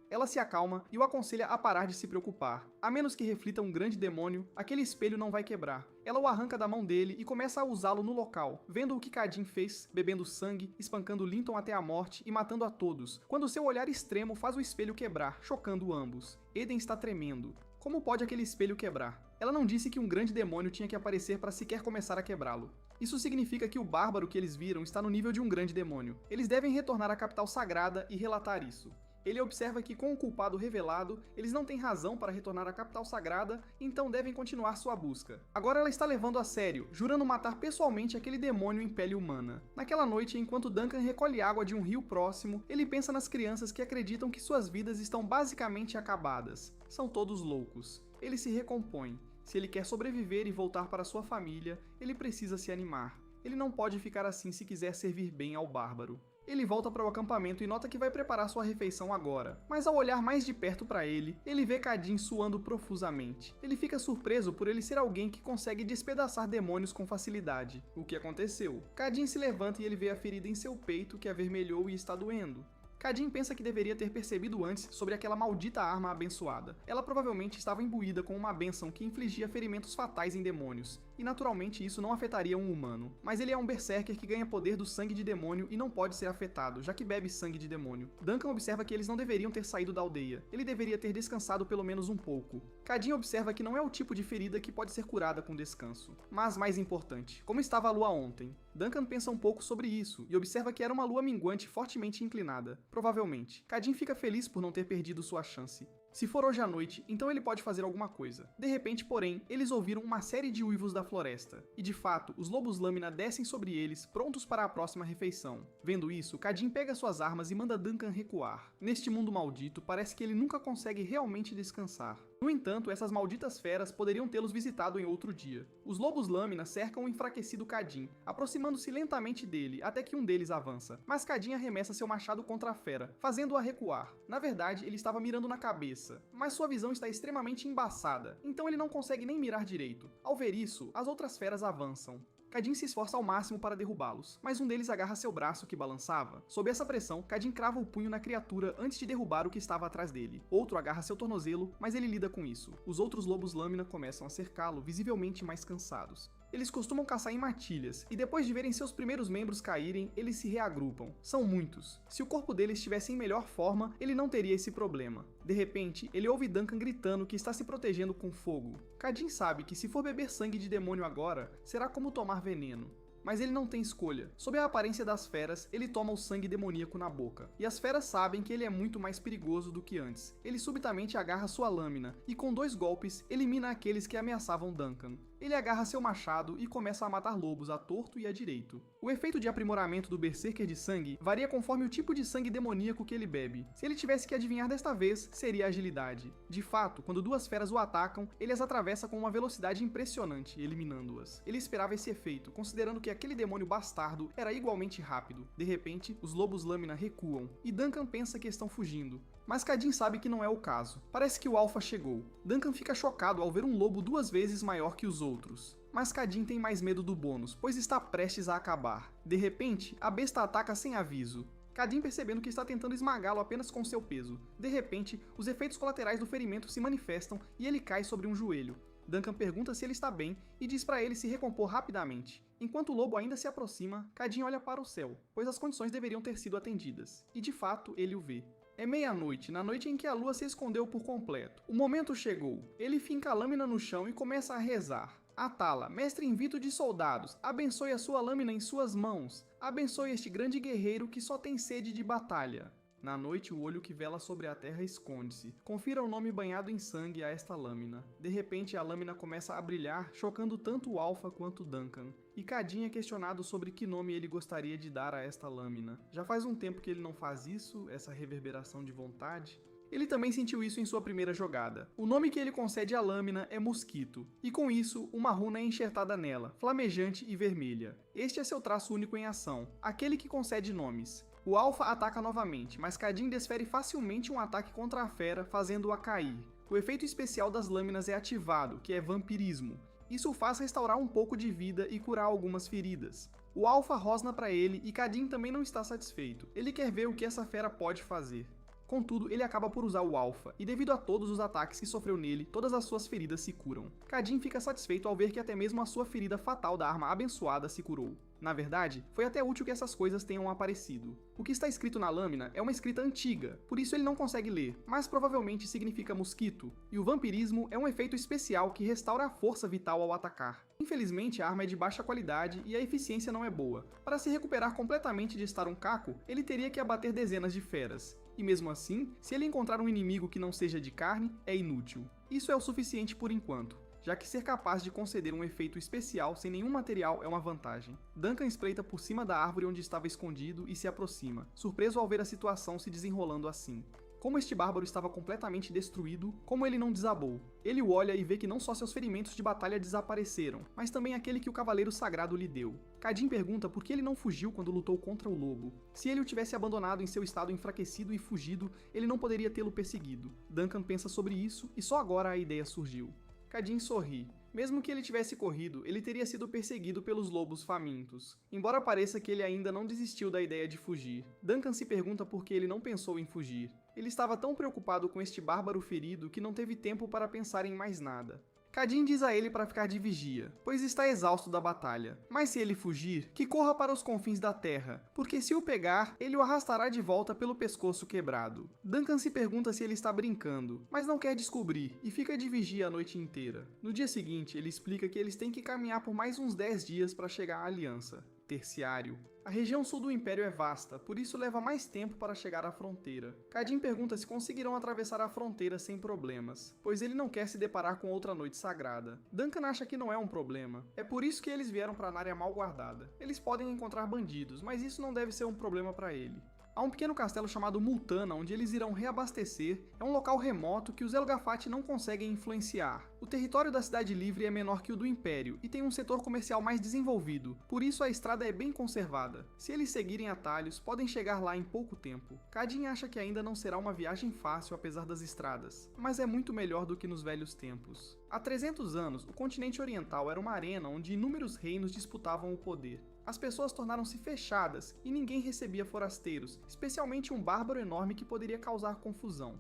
S1: Ela se acalma e o aconselha a parar de se preocupar. A menos que reflita um grande demônio, aquele espelho não vai quebrar. Ela o arranca da mão dele e começa a usá-lo no local, vendo o que Cadin fez, bebendo sangue, espancando Linton até a morte e matando a todos, quando seu olhar extremo faz o espelho quebrar, chocando ambos. Eden está tremendo. Como pode aquele espelho quebrar? Ela não disse que um grande demônio tinha que aparecer para sequer começar a quebrá-lo. Isso significa que o bárbaro que eles viram está no nível de um grande demônio. Eles devem retornar à capital sagrada e relatar isso. Ele observa que com o culpado revelado, eles não têm razão para retornar à capital sagrada, então devem continuar sua busca. Agora ela está levando a sério, jurando matar pessoalmente aquele demônio em pele humana. Naquela noite, enquanto Duncan recolhe água de um rio próximo, ele pensa nas crianças que acreditam que suas vidas estão basicamente acabadas. São todos loucos. Ele se recompõe. Se ele quer sobreviver e voltar para sua família, ele precisa se animar. Ele não pode ficar assim se quiser servir bem ao bárbaro. Ele volta para o acampamento e nota que vai preparar sua refeição agora. Mas ao olhar mais de perto para ele, ele vê Cadin suando profusamente. Ele fica surpreso por ele ser alguém que consegue despedaçar demônios com facilidade. O que aconteceu? Cadin se levanta e ele vê a ferida em seu peito que avermelhou e está doendo. Cadin pensa que deveria ter percebido antes sobre aquela maldita arma abençoada. Ela provavelmente estava imbuída com uma bênção que infligia ferimentos fatais em demônios, e naturalmente isso não afetaria um humano. Mas ele é um berserker que ganha poder do sangue de demônio e não pode ser afetado, já que bebe sangue de demônio. Duncan observa que eles não deveriam ter saído da aldeia. Ele deveria ter descansado pelo menos um pouco. Cadin observa que não é o tipo de ferida que pode ser curada com descanso. Mas mais importante, como estava a lua ontem? Duncan pensa um pouco sobre isso e observa que era uma lua minguante fortemente inclinada. Provavelmente. Cadin fica feliz por não ter perdido sua chance. Se for hoje à noite, então ele pode fazer alguma coisa. De repente, porém, eles ouviram uma série de uivos da floresta. E de fato, os lobos lâmina descem sobre eles, prontos para a próxima refeição. Vendo isso, Kadin pega suas armas e manda Duncan recuar. Neste mundo maldito, parece que ele nunca consegue realmente descansar. No entanto, essas malditas feras poderiam tê-los visitado em outro dia. Os lobos lâmina cercam o enfraquecido Kadin, aproximando-se lentamente dele, até que um deles avança. Mas Kadin arremessa seu machado contra a fera, fazendo-a recuar. Na verdade, ele estava mirando na cabeça, mas sua visão está extremamente embaçada, então ele não consegue nem mirar direito. Ao ver isso, as outras feras avançam. Kadin se esforça ao máximo para derrubá-los, mas um deles agarra seu braço que balançava. Sob essa pressão, Kadin crava o punho na criatura antes de derrubar o que estava atrás dele. Outro agarra seu tornozelo, mas ele lida com isso. Os outros lobos lâmina começam a cercá-lo, visivelmente mais cansados. Eles costumam caçar em matilhas, e depois de verem seus primeiros membros caírem, eles se reagrupam. São muitos. Se o corpo deles estivesse em melhor forma, ele não teria esse problema. De repente, ele ouve Duncan gritando que está se protegendo com fogo. Kadin sabe que se for beber sangue de demônio agora, será como tomar veneno. Mas ele não tem escolha. Sob a aparência das feras, ele toma o sangue demoníaco na boca. E as feras sabem que ele é muito mais perigoso do que antes. Ele subitamente agarra sua lâmina e com 2 golpes elimina aqueles que ameaçavam Duncan. Ele agarra seu machado e começa a matar lobos à torto e à direito. O efeito de aprimoramento do Berserker de sangue varia conforme o tipo de sangue demoníaco que ele bebe. Se ele tivesse que adivinhar desta vez, seria agilidade. De fato, quando 2 feras o atacam, ele as atravessa com uma velocidade impressionante, eliminando-as. Ele esperava esse efeito, considerando que aquele demônio bastardo era igualmente rápido. De repente, os lobos lâmina recuam, e Duncan pensa que estão fugindo. Mas Kadin sabe que não é o caso. Parece que o Alpha chegou. Duncan fica chocado ao ver um lobo 2 vezes maior que os outros. Mas Kadin tem mais medo do bônus, pois está prestes a acabar. De repente, a besta ataca sem aviso. Kadin percebendo que está tentando esmagá-lo apenas com seu peso. De repente, os efeitos colaterais do ferimento se manifestam e ele cai sobre um joelho. Duncan pergunta se ele está bem e diz para ele se recompor rapidamente. Enquanto o lobo ainda se aproxima, Kadin olha para o céu, pois as condições deveriam ter sido atendidas. E de fato, ele o vê. É meia-noite, na noite em que a lua se escondeu por completo. O momento chegou. Ele finca a lâmina no chão e começa a rezar. Atala, mestre invito de soldados, abençoe a sua lâmina em suas mãos. Abençoe este grande guerreiro que só tem sede de batalha. Na noite, o olho que vela sobre a terra esconde-se. Confira o nome banhado em sangue a esta lâmina. De repente, a lâmina começa a brilhar, chocando tanto o Alpha quanto Duncan. E Kadin é questionado sobre que nome ele gostaria de dar a esta lâmina. Já faz um tempo que ele não faz isso, essa reverberação de vontade. Ele também sentiu isso em sua primeira jogada. O nome que ele concede à lâmina é Mosquito, e com isso, uma runa é enxertada nela, flamejante e vermelha. Este é seu traço único em ação, aquele que concede nomes. O Alpha ataca novamente, mas Kadin desfere facilmente um ataque contra a fera, fazendo-a cair. O efeito especial das lâminas é ativado, que é vampirismo. Isso o faz restaurar um pouco de vida e curar algumas feridas. O Alpha rosna para ele e Kadin também não está satisfeito. Ele quer ver o que essa fera pode fazer. Contudo, ele acaba por usar o Alpha, e devido a todos os ataques que sofreu nele, todas as suas feridas se curam. Kadin fica satisfeito ao ver que até mesmo a sua ferida fatal da arma abençoada se curou. Na verdade, foi até útil que essas coisas tenham aparecido. O que está escrito na lâmina é uma escrita antiga, por isso ele não consegue ler, mas provavelmente significa mosquito, e o vampirismo é um efeito especial que restaura a força vital ao atacar. Infelizmente, a arma é de baixa qualidade e a eficiência não é boa. Para se recuperar completamente de estar um caco, ele teria que abater dezenas de feras. E mesmo assim, se ele encontrar um inimigo que não seja de carne, é inútil. Isso é o suficiente por enquanto, já que ser capaz de conceder um efeito especial sem nenhum material é uma vantagem. Duncan espreita por cima da árvore onde estava escondido e se aproxima, surpreso ao ver a situação se desenrolando assim. Como este bárbaro estava completamente destruído, como ele não desabou? Ele o olha e vê que não só seus ferimentos de batalha desapareceram, mas também aquele que o Cavaleiro Sagrado lhe deu. Kadin pergunta por que ele não fugiu quando lutou contra o lobo. Se ele o tivesse abandonado em seu estado enfraquecido e fugido, ele não poderia tê-lo perseguido. Duncan pensa sobre isso e só agora a ideia surgiu. Kadin sorri. Mesmo que ele tivesse corrido, ele teria sido perseguido pelos lobos famintos. Embora pareça que ele ainda não desistiu da ideia de fugir, Duncan se pergunta por que ele não pensou em fugir. Ele estava tão preocupado com este bárbaro ferido que não teve tempo para pensar em mais nada. Kadin diz a ele para ficar de vigia, pois está exausto da batalha. Mas se ele fugir, que corra para os confins da terra, porque se o pegar, ele o arrastará de volta pelo pescoço quebrado. Duncan se pergunta se ele está brincando, mas não quer descobrir e fica de vigia a noite inteira. No dia seguinte, ele explica que eles têm que caminhar por mais uns 10 dias para chegar à aliança. Terciário. A região sul do Império é vasta, por isso leva mais tempo para chegar à fronteira. Cadin pergunta se conseguirão atravessar a fronteira sem problemas, pois ele não quer se deparar com outra noite sagrada. Duncan acha que não é um problema, é por isso que eles vieram para a área mal guardada. Eles podem encontrar bandidos, mas isso não deve ser um problema para ele. Há um pequeno castelo chamado Multana, onde eles irão reabastecer. É um local remoto que os Elgafati não conseguem influenciar. O território da Cidade Livre é menor que o do Império e tem um setor comercial mais desenvolvido, por isso a estrada é bem conservada. Se eles seguirem atalhos, podem chegar lá em pouco tempo. Cadin acha que ainda não será uma viagem fácil apesar das estradas, mas é muito melhor do que nos velhos tempos. Há 300 anos, o continente oriental era uma arena onde inúmeros reinos disputavam o poder. As pessoas tornaram-se fechadas e ninguém recebia forasteiros, especialmente um bárbaro enorme que poderia causar confusão.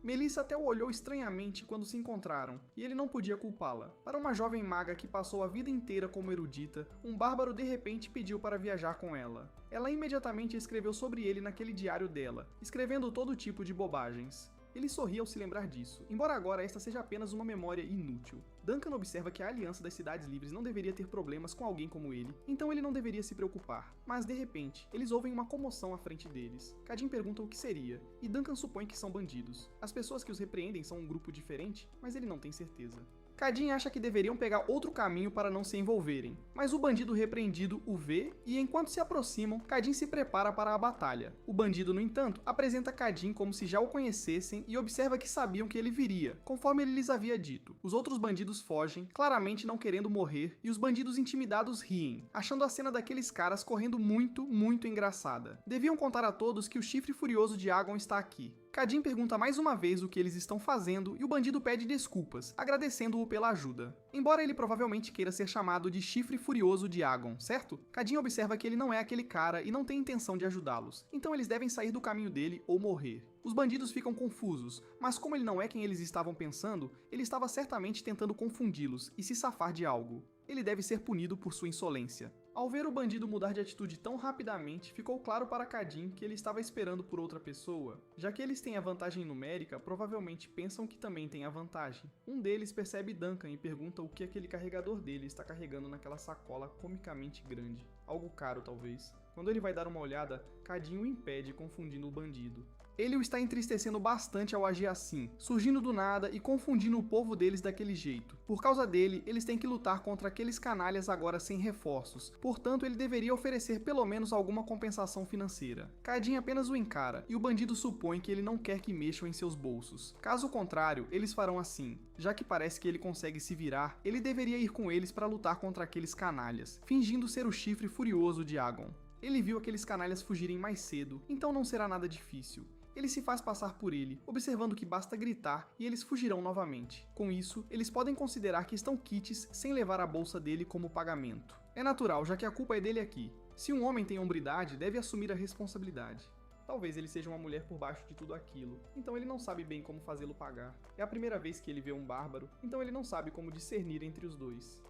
S1: Melissa até o olhou estranhamente quando se encontraram, e ele não podia culpá-la. Para uma jovem maga que passou a vida inteira como erudita, um bárbaro de repente pediu para viajar com ela. Ela imediatamente escreveu sobre ele naquele diário dela, escrevendo todo tipo de bobagens. Ele sorri ao se lembrar disso, embora agora esta seja apenas uma memória inútil. Duncan observa que a Aliança das Cidades Livres não deveria ter problemas com alguém como ele, então ele não deveria se preocupar. Mas de repente, eles ouvem uma comoção à frente deles. Cadin pergunta o que seria, e Duncan supõe que são bandidos. As pessoas que os repreendem são um grupo diferente, mas ele não tem certeza. Cadin acha que deveriam pegar outro caminho para não se envolverem, mas o bandido repreendido o vê e enquanto se aproximam, Cadin se prepara para a batalha. O bandido, no entanto, apresenta Cadin como se já o conhecessem e observa que sabiam que ele viria, conforme ele lhes havia dito. Os outros bandidos fogem, claramente não querendo morrer, e os bandidos intimidados riem, achando a cena daqueles caras correndo muito engraçada. Deviam contar a todos que o chifre furioso de Agon está aqui. Cadin pergunta mais uma vez o que eles estão fazendo e o bandido pede desculpas, agradecendo-o pela ajuda. Embora ele provavelmente queira ser chamado de Chifre Furioso de Agon, certo? Cadin observa que ele não é aquele cara e não tem intenção de ajudá-los, então eles devem sair do caminho dele ou morrer. Os bandidos ficam confusos, mas como ele não é quem eles estavam pensando, ele estava certamente tentando confundi-los e se safar de algo. Ele deve ser punido por sua insolência. Ao ver o bandido mudar de atitude tão rapidamente, ficou claro para Cadin que ele estava esperando por outra pessoa. Já que eles têm a vantagem numérica, provavelmente pensam que também tem a vantagem. Um deles percebe Duncan e pergunta o que aquele carregador dele está carregando naquela sacola comicamente grande. Algo caro, talvez. Quando ele vai dar uma olhada, Cadin o impede, confundindo o bandido. Ele o está entristecendo bastante ao agir assim, surgindo do nada e confundindo o povo deles daquele jeito. Por causa dele, eles têm que lutar contra aqueles canalhas agora sem reforços, portanto ele deveria oferecer pelo menos alguma compensação financeira. Cadin apenas o encara, e o bandido supõe que ele não quer que mexam em seus bolsos. Caso contrário, eles farão assim. Já que parece que ele consegue se virar, ele deveria ir com eles para lutar contra aqueles canalhas, fingindo ser o chifre furioso de Agon. Ele viu aqueles canalhas fugirem mais cedo, então não será nada difícil. Ele se faz passar por ele, observando que basta gritar e eles fugirão novamente. Com isso, eles podem considerar que estão quites sem levar a bolsa dele como pagamento. É natural, já que a culpa é dele aqui. Se um homem tem hombridade, deve assumir a responsabilidade. Talvez ele seja uma mulher por baixo de tudo aquilo, então ele não sabe bem como fazê-lo pagar. É a primeira vez que ele vê um bárbaro, então ele não sabe como discernir entre os dois.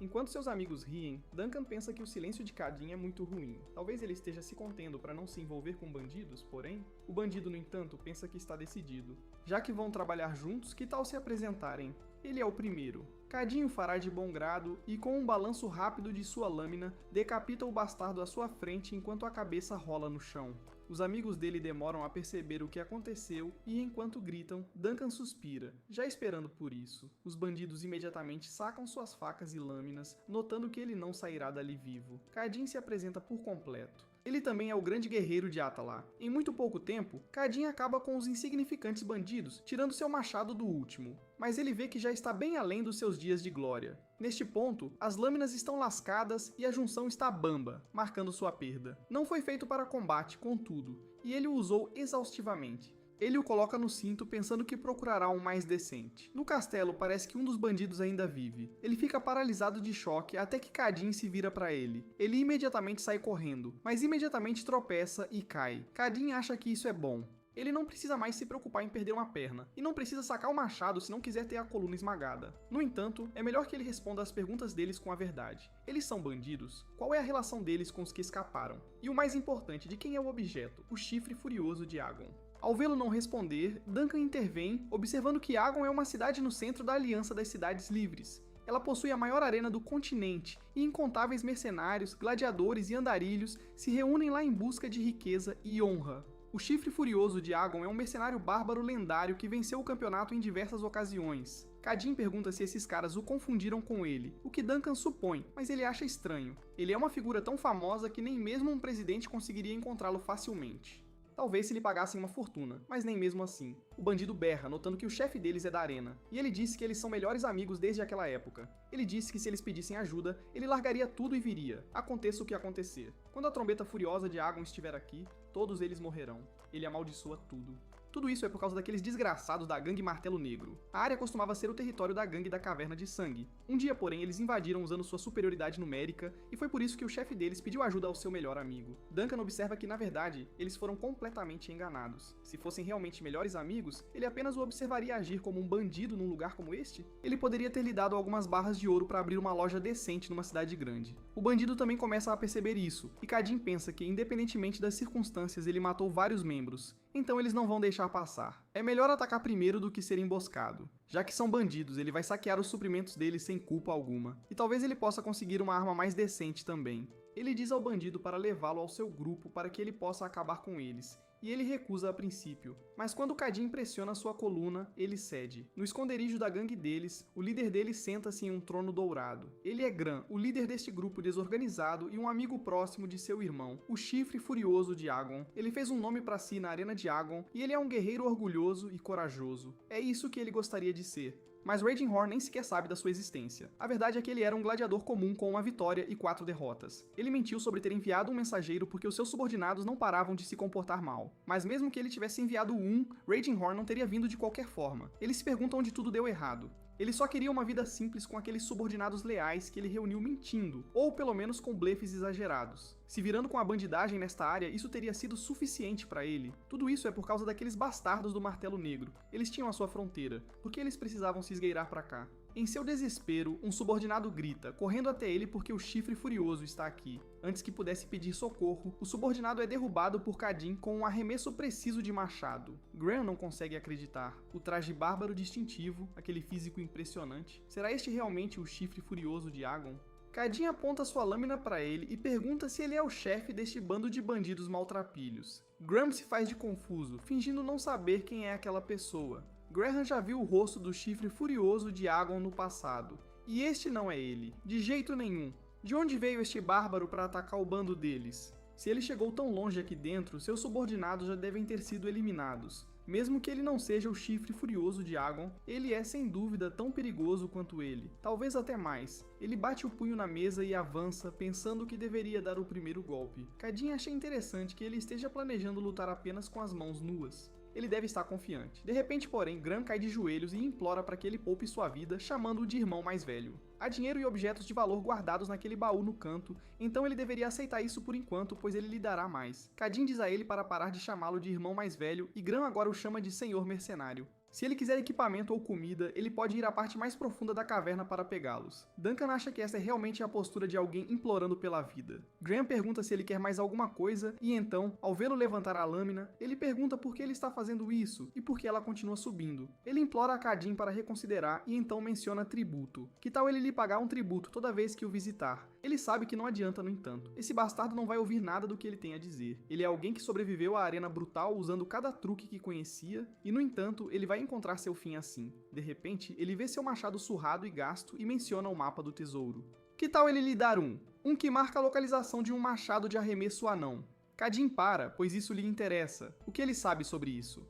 S1: Enquanto seus amigos riem, Duncan pensa que o silêncio de Cadin é muito ruim. Talvez ele esteja se contendo para não se envolver com bandidos, porém, o bandido, no entanto, pensa que está decidido. Já que vão trabalhar juntos, que tal se apresentarem? Ele é o primeiro. Cadin o fará de bom grado e, com um balanço rápido de sua lâmina, decapita o bastardo à sua frente enquanto a cabeça rola no chão. Os amigos dele demoram a perceber o que aconteceu e, enquanto gritam, Duncan suspira, já esperando por isso. Os bandidos imediatamente sacam suas facas e lâminas, notando que ele não sairá dali vivo. Cadin se apresenta por completo. Ele também é o grande guerreiro de Atalar. Em muito pouco tempo, Cadin acaba com os insignificantes bandidos, tirando seu machado do último. Mas ele vê que já está bem além dos seus dias de glória. Neste ponto, as lâminas estão lascadas e a junção está bamba, marcando sua perda. Não foi feito para combate, contudo, e ele o usou exaustivamente. Ele o coloca no cinto pensando que procurará um mais decente. No castelo parece que um dos bandidos ainda vive. Ele fica paralisado de choque até que Cadin se vira para ele. Ele imediatamente sai correndo, mas imediatamente tropeça e cai. Cadin acha que isso é bom. Ele não precisa mais se preocupar em perder uma perna, e não precisa sacar o machado se não quiser ter a coluna esmagada. No entanto, é melhor que ele responda às perguntas deles com a verdade. Eles são bandidos? Qual é a relação deles com os que escaparam? E o mais importante, de quem é o objeto? O chifre furioso de Agon. Ao vê-lo não responder, Duncan intervém, observando que Agon é uma cidade no centro da Aliança das Cidades Livres. Ela possui a maior arena do continente, e incontáveis mercenários, gladiadores e andarilhos se reúnem lá em busca de riqueza e honra. O Chifre Furioso de Agon é um mercenário bárbaro lendário que venceu o campeonato em diversas ocasiões. Cadin pergunta se esses caras o confundiram com ele, o que Duncan supõe, mas ele acha estranho. Ele é uma figura tão famosa que nem mesmo um presidente conseguiria encontrá-lo facilmente. Talvez se lhe pagassem uma fortuna, mas nem mesmo assim. O bandido berra, notando que o chefe deles é da arena, e ele disse que eles são melhores amigos desde aquela época. Ele disse que se eles pedissem ajuda, ele largaria tudo e viria, aconteça o que acontecer. Quando a trombeta furiosa de Agon estiver aqui, todos eles morrerão. Ele amaldiçoa tudo. Tudo isso é por causa daqueles desgraçados da Gangue Martelo Negro. A área costumava ser o território da Gangue da Caverna de Sangue. Um dia, porém, eles invadiram usando sua superioridade numérica, e foi por isso que o chefe deles pediu ajuda ao seu melhor amigo. Duncan observa que, na verdade, eles foram completamente enganados. Se fossem realmente melhores amigos, ele apenas o observaria agir como um bandido num lugar como este? Ele poderia ter lhe dado algumas barras de ouro para abrir uma loja decente numa cidade grande. O bandido também começa a perceber isso, e Cadin pensa que, independentemente das circunstâncias, ele matou vários membros. Então eles não vão deixar passar. É melhor atacar primeiro do que ser emboscado. Já que são bandidos, ele vai saquear os suprimentos deles sem culpa alguma. E talvez ele possa conseguir uma arma mais decente também. Ele diz ao bandido para levá-lo ao seu grupo para que ele possa acabar com eles. E ele recusa a princípio. Mas quando Cadin pressiona sua coluna, ele cede. No esconderijo da gangue deles, o líder deles senta-se em um trono dourado. Ele é Gran, o líder deste grupo desorganizado e um amigo próximo de seu irmão, o Chifre Furioso de Agon. Ele fez um nome para si na arena de Agon e ele é um guerreiro orgulhoso e corajoso. É isso que ele gostaria de ser. Mas Raging Horn nem sequer sabe da sua existência. A verdade é que ele era um gladiador comum com uma vitória e 4 derrotas. Ele mentiu sobre ter enviado um mensageiro porque os seus subordinados não paravam de se comportar mal. Mas mesmo que ele tivesse enviado um, Raging Horn não teria vindo de qualquer forma. Ele se pergunta onde tudo deu errado. Ele só queria uma vida simples com aqueles subordinados leais que ele reuniu mentindo, ou pelo menos com blefes exagerados. Se virando com a bandidagem nesta área, isso teria sido suficiente para ele. Tudo isso é por causa daqueles bastardos do Martelo Negro. Eles tinham a sua fronteira. Por que eles precisavam se esgueirar para cá? Em seu desespero, um subordinado grita, correndo até ele porque o Chifre Furioso está aqui. Antes que pudesse pedir socorro, o subordinado é derrubado por Cadin com um arremesso preciso de machado. Gran não consegue acreditar. O traje bárbaro distintivo, aquele físico impressionante. Será este realmente o Chifre Furioso de Agon? Cadin aponta sua lâmina para ele e pergunta se ele é o chefe deste bando de bandidos maltrapilhos. Graham se faz de confuso, fingindo não saber quem é aquela pessoa. Graham já viu o rosto do Chifre Furioso de Agon no passado. E este não é ele, de jeito nenhum. De onde veio este bárbaro para atacar o bando deles? Se ele chegou tão longe aqui dentro, seus subordinados já devem ter sido eliminados. Mesmo que ele não seja o Chifre Furioso de Agon, ele é sem dúvida tão perigoso quanto ele, talvez até mais. Ele bate o punho na mesa e avança, pensando que deveria dar o primeiro golpe. Cadin acha interessante que ele esteja planejando lutar apenas com as mãos nuas. Ele deve estar confiante. De repente, porém, Gran cai de joelhos e implora para que ele poupe sua vida, chamando-o de irmão mais velho. Há dinheiro e objetos de valor guardados naquele baú no canto, então ele deveria aceitar isso por enquanto, pois ele lhe dará mais. Cadin diz a ele para parar de chamá-lo de irmão mais velho, e Gran agora o chama de senhor mercenário. Se ele quiser equipamento ou comida, ele pode ir à parte mais profunda da caverna para pegá-los. Duncan acha que essa é realmente a postura de alguém implorando pela vida. Graham pergunta se ele quer mais alguma coisa, e então, ao vê-lo levantar a lâmina, ele pergunta por que ele está fazendo isso, e por que ela continua subindo. Ele implora a Cadin para reconsiderar, e então menciona tributo. Que tal ele lhe pagar um tributo toda vez que o visitar? Ele sabe que não adianta, no entanto. Esse bastardo não vai ouvir nada do que ele tem a dizer. Ele é alguém que sobreviveu à arena brutal usando cada truque que conhecia, e no entanto, ele vai encontrar seu fim assim. De repente, ele vê seu machado surrado e gasto e menciona o mapa do tesouro. Que tal ele lhe dar um que marca a localização de um machado de arremesso anão? Cadin para, pois isso lhe interessa. O que ele sabe sobre isso?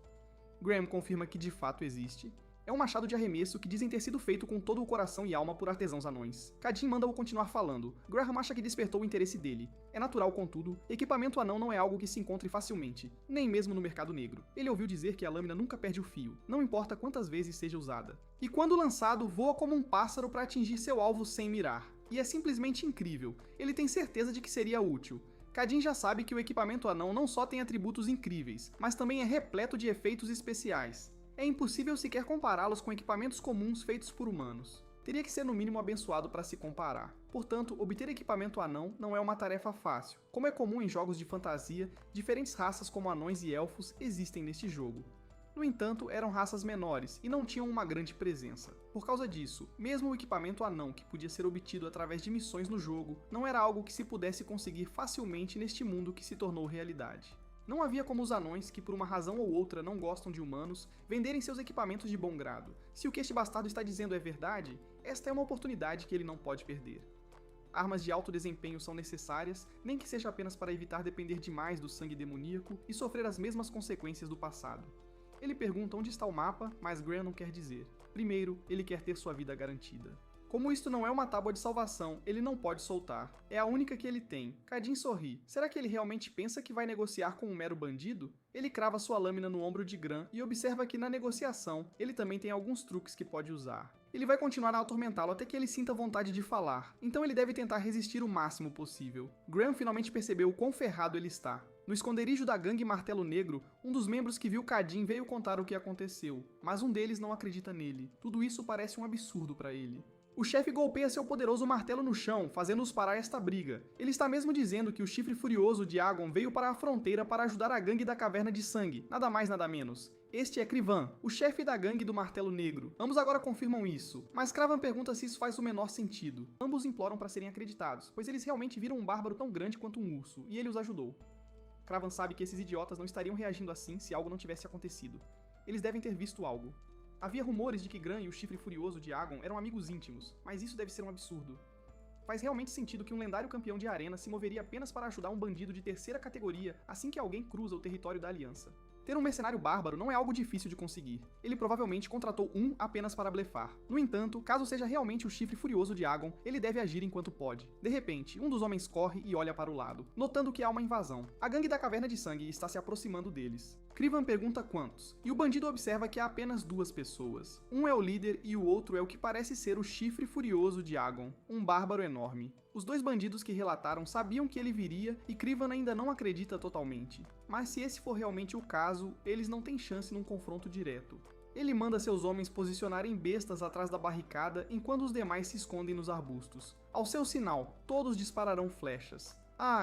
S1: Graham confirma que de fato existe. É um machado de arremesso que dizem ter sido feito com todo o coração e alma por artesãos anões. Cadin manda-o continuar falando. Graham acha que despertou o interesse dele. É natural, contudo, equipamento anão não é algo que se encontre facilmente, nem mesmo no mercado negro. Ele ouviu dizer que a lâmina nunca perde o fio, não importa quantas vezes seja usada. E quando lançado, voa como um pássaro para atingir seu alvo sem mirar. E é simplesmente incrível. Ele tem certeza de que seria útil. Cadin já sabe que o equipamento anão não só tem atributos incríveis, mas também é repleto de efeitos especiais. É impossível sequer compará-los com equipamentos comuns feitos por humanos. Teria que ser no mínimo abençoado para se comparar. Portanto, obter equipamento anão não é uma tarefa fácil. Como é comum em jogos de fantasia, diferentes raças como anões e elfos existem neste jogo. No entanto, eram raças menores e não tinham uma grande presença. Por causa disso, mesmo o equipamento anão que podia ser obtido através de missões no jogo, não era algo que se pudesse conseguir facilmente neste mundo que se tornou realidade. Não havia como os anões, que por uma razão ou outra não gostam de humanos, venderem seus equipamentos de bom grado. Se o que este bastardo está dizendo é verdade, esta é uma oportunidade que ele não pode perder. Armas de alto desempenho são necessárias, nem que seja apenas para evitar depender demais do sangue demoníaco e sofrer as mesmas consequências do passado. Ele pergunta onde está o mapa, mas Graham não quer dizer. Primeiro, ele quer ter sua vida garantida. Como isto não é uma tábua de salvação, ele não pode soltar. É a única que ele tem. Cadin sorri. Será que ele realmente pensa que vai negociar com um mero bandido? Ele crava sua lâmina no ombro de Graham e observa que na negociação, ele também tem alguns truques que pode usar. Ele vai continuar a atormentá-lo até que ele sinta vontade de falar, então ele deve tentar resistir o máximo possível. Graham finalmente percebeu o quão ferrado ele está. No esconderijo da gangue Martelo Negro, um dos membros que viu Cadin veio contar o que aconteceu, mas um deles não acredita nele. Tudo isso parece um absurdo para ele. O chefe golpeia seu poderoso martelo no chão, fazendo-os parar esta briga. Ele está mesmo dizendo que o chifre furioso de Agon veio para a fronteira para ajudar a gangue da Caverna de Sangue, nada mais nada menos. Este é Krivan, o chefe da gangue do Martelo Negro. Ambos agora confirmam isso, mas Kravan pergunta se isso faz o menor sentido. Ambos imploram para serem acreditados, pois eles realmente viram um bárbaro tão grande quanto um urso, e ele os ajudou. Kravan sabe que esses idiotas não estariam reagindo assim se algo não tivesse acontecido. Eles devem ter visto algo. Havia rumores de que Graham e o chifre furioso de Agon eram amigos íntimos, mas isso deve ser um absurdo. Faz realmente sentido que um lendário campeão de arena se moveria apenas para ajudar um bandido de terceira categoria assim que alguém cruza o território da aliança. Ter um mercenário bárbaro não é algo difícil de conseguir. Ele provavelmente contratou um apenas para blefar. No entanto, caso seja realmente o chifre furioso de Agon, ele deve agir enquanto pode. De repente, um dos homens corre e olha para o lado, notando que há uma invasão. A gangue da Caverna de Sangue está se aproximando deles. Krivan pergunta quantos, e o bandido observa que há apenas duas pessoas. Um é o líder e o outro é o que parece ser o chifre furioso de Agon, um bárbaro enorme. Os dois bandidos que relataram sabiam que ele viria e Krivan ainda não acredita totalmente. Mas se esse for realmente o caso, eles não têm chance num confronto direto. Ele manda seus homens posicionarem bestas atrás da barricada enquanto os demais se escondem nos arbustos. Ao seu sinal, todos dispararão flechas.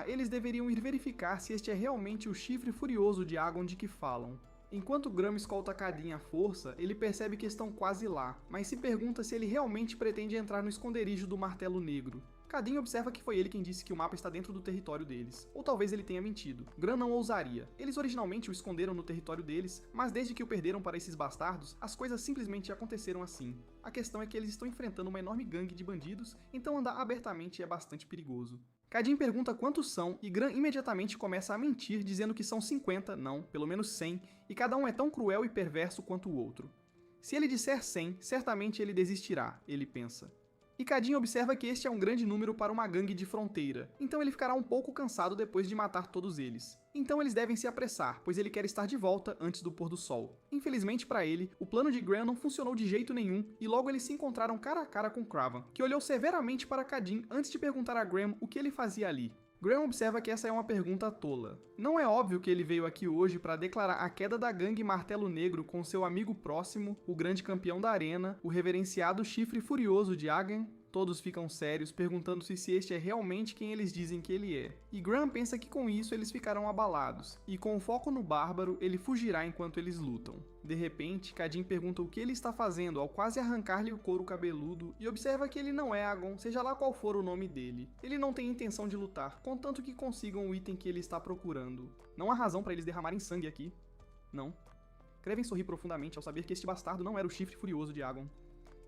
S1: Eles deveriam ir verificar se este é realmente o chifre furioso de Agon de que falam. Enquanto Graham escolta Cadin à força, ele percebe que estão quase lá, mas se pergunta se ele realmente pretende entrar no esconderijo do Martelo Negro. Cadin observa que foi ele quem disse que o mapa está dentro do território deles, ou talvez ele tenha mentido. Graham não ousaria. Eles originalmente o esconderam no território deles, mas desde que o perderam para esses bastardos, as coisas simplesmente aconteceram assim. A questão é que eles estão enfrentando uma enorme gangue de bandidos, então andar abertamente é bastante perigoso. Cadin pergunta quantos são e Graham imediatamente começa a mentir dizendo que são 50, não, pelo menos 100, e cada um é tão cruel e perverso quanto o outro. Se ele disser 100, certamente ele desistirá, ele pensa. E Cadin observa que este é um grande número para uma gangue de fronteira, então ele ficará um pouco cansado depois de matar todos eles. Então eles devem se apressar, pois ele quer estar de volta antes do pôr do sol. Infelizmente para ele, o plano de Graham não funcionou de jeito nenhum e logo eles se encontraram cara a cara com Kravan, que olhou severamente para Cadin antes de perguntar a Graham o que ele fazia ali. Graham observa que essa é uma pergunta tola. Não é óbvio que ele veio aqui hoje para declarar a queda da gangue Martelo Negro com seu amigo próximo, o grande campeão da arena, o reverenciado chifre furioso de Agon? Todos ficam sérios, perguntando-se se este é realmente quem eles dizem que ele é. E Graham pensa que com isso eles ficarão abalados, e com o foco no bárbaro, ele fugirá enquanto eles lutam. De repente, Cadin pergunta o que ele está fazendo ao quase arrancar-lhe o couro cabeludo, e observa que ele não é Agon, seja lá qual for o nome dele. Ele não tem intenção de lutar, contanto que consigam o item que ele está procurando. Não há razão para eles derramarem sangue aqui. Não. Kraven sorri profundamente ao saber que este bastardo não era o chifre furioso de Agon.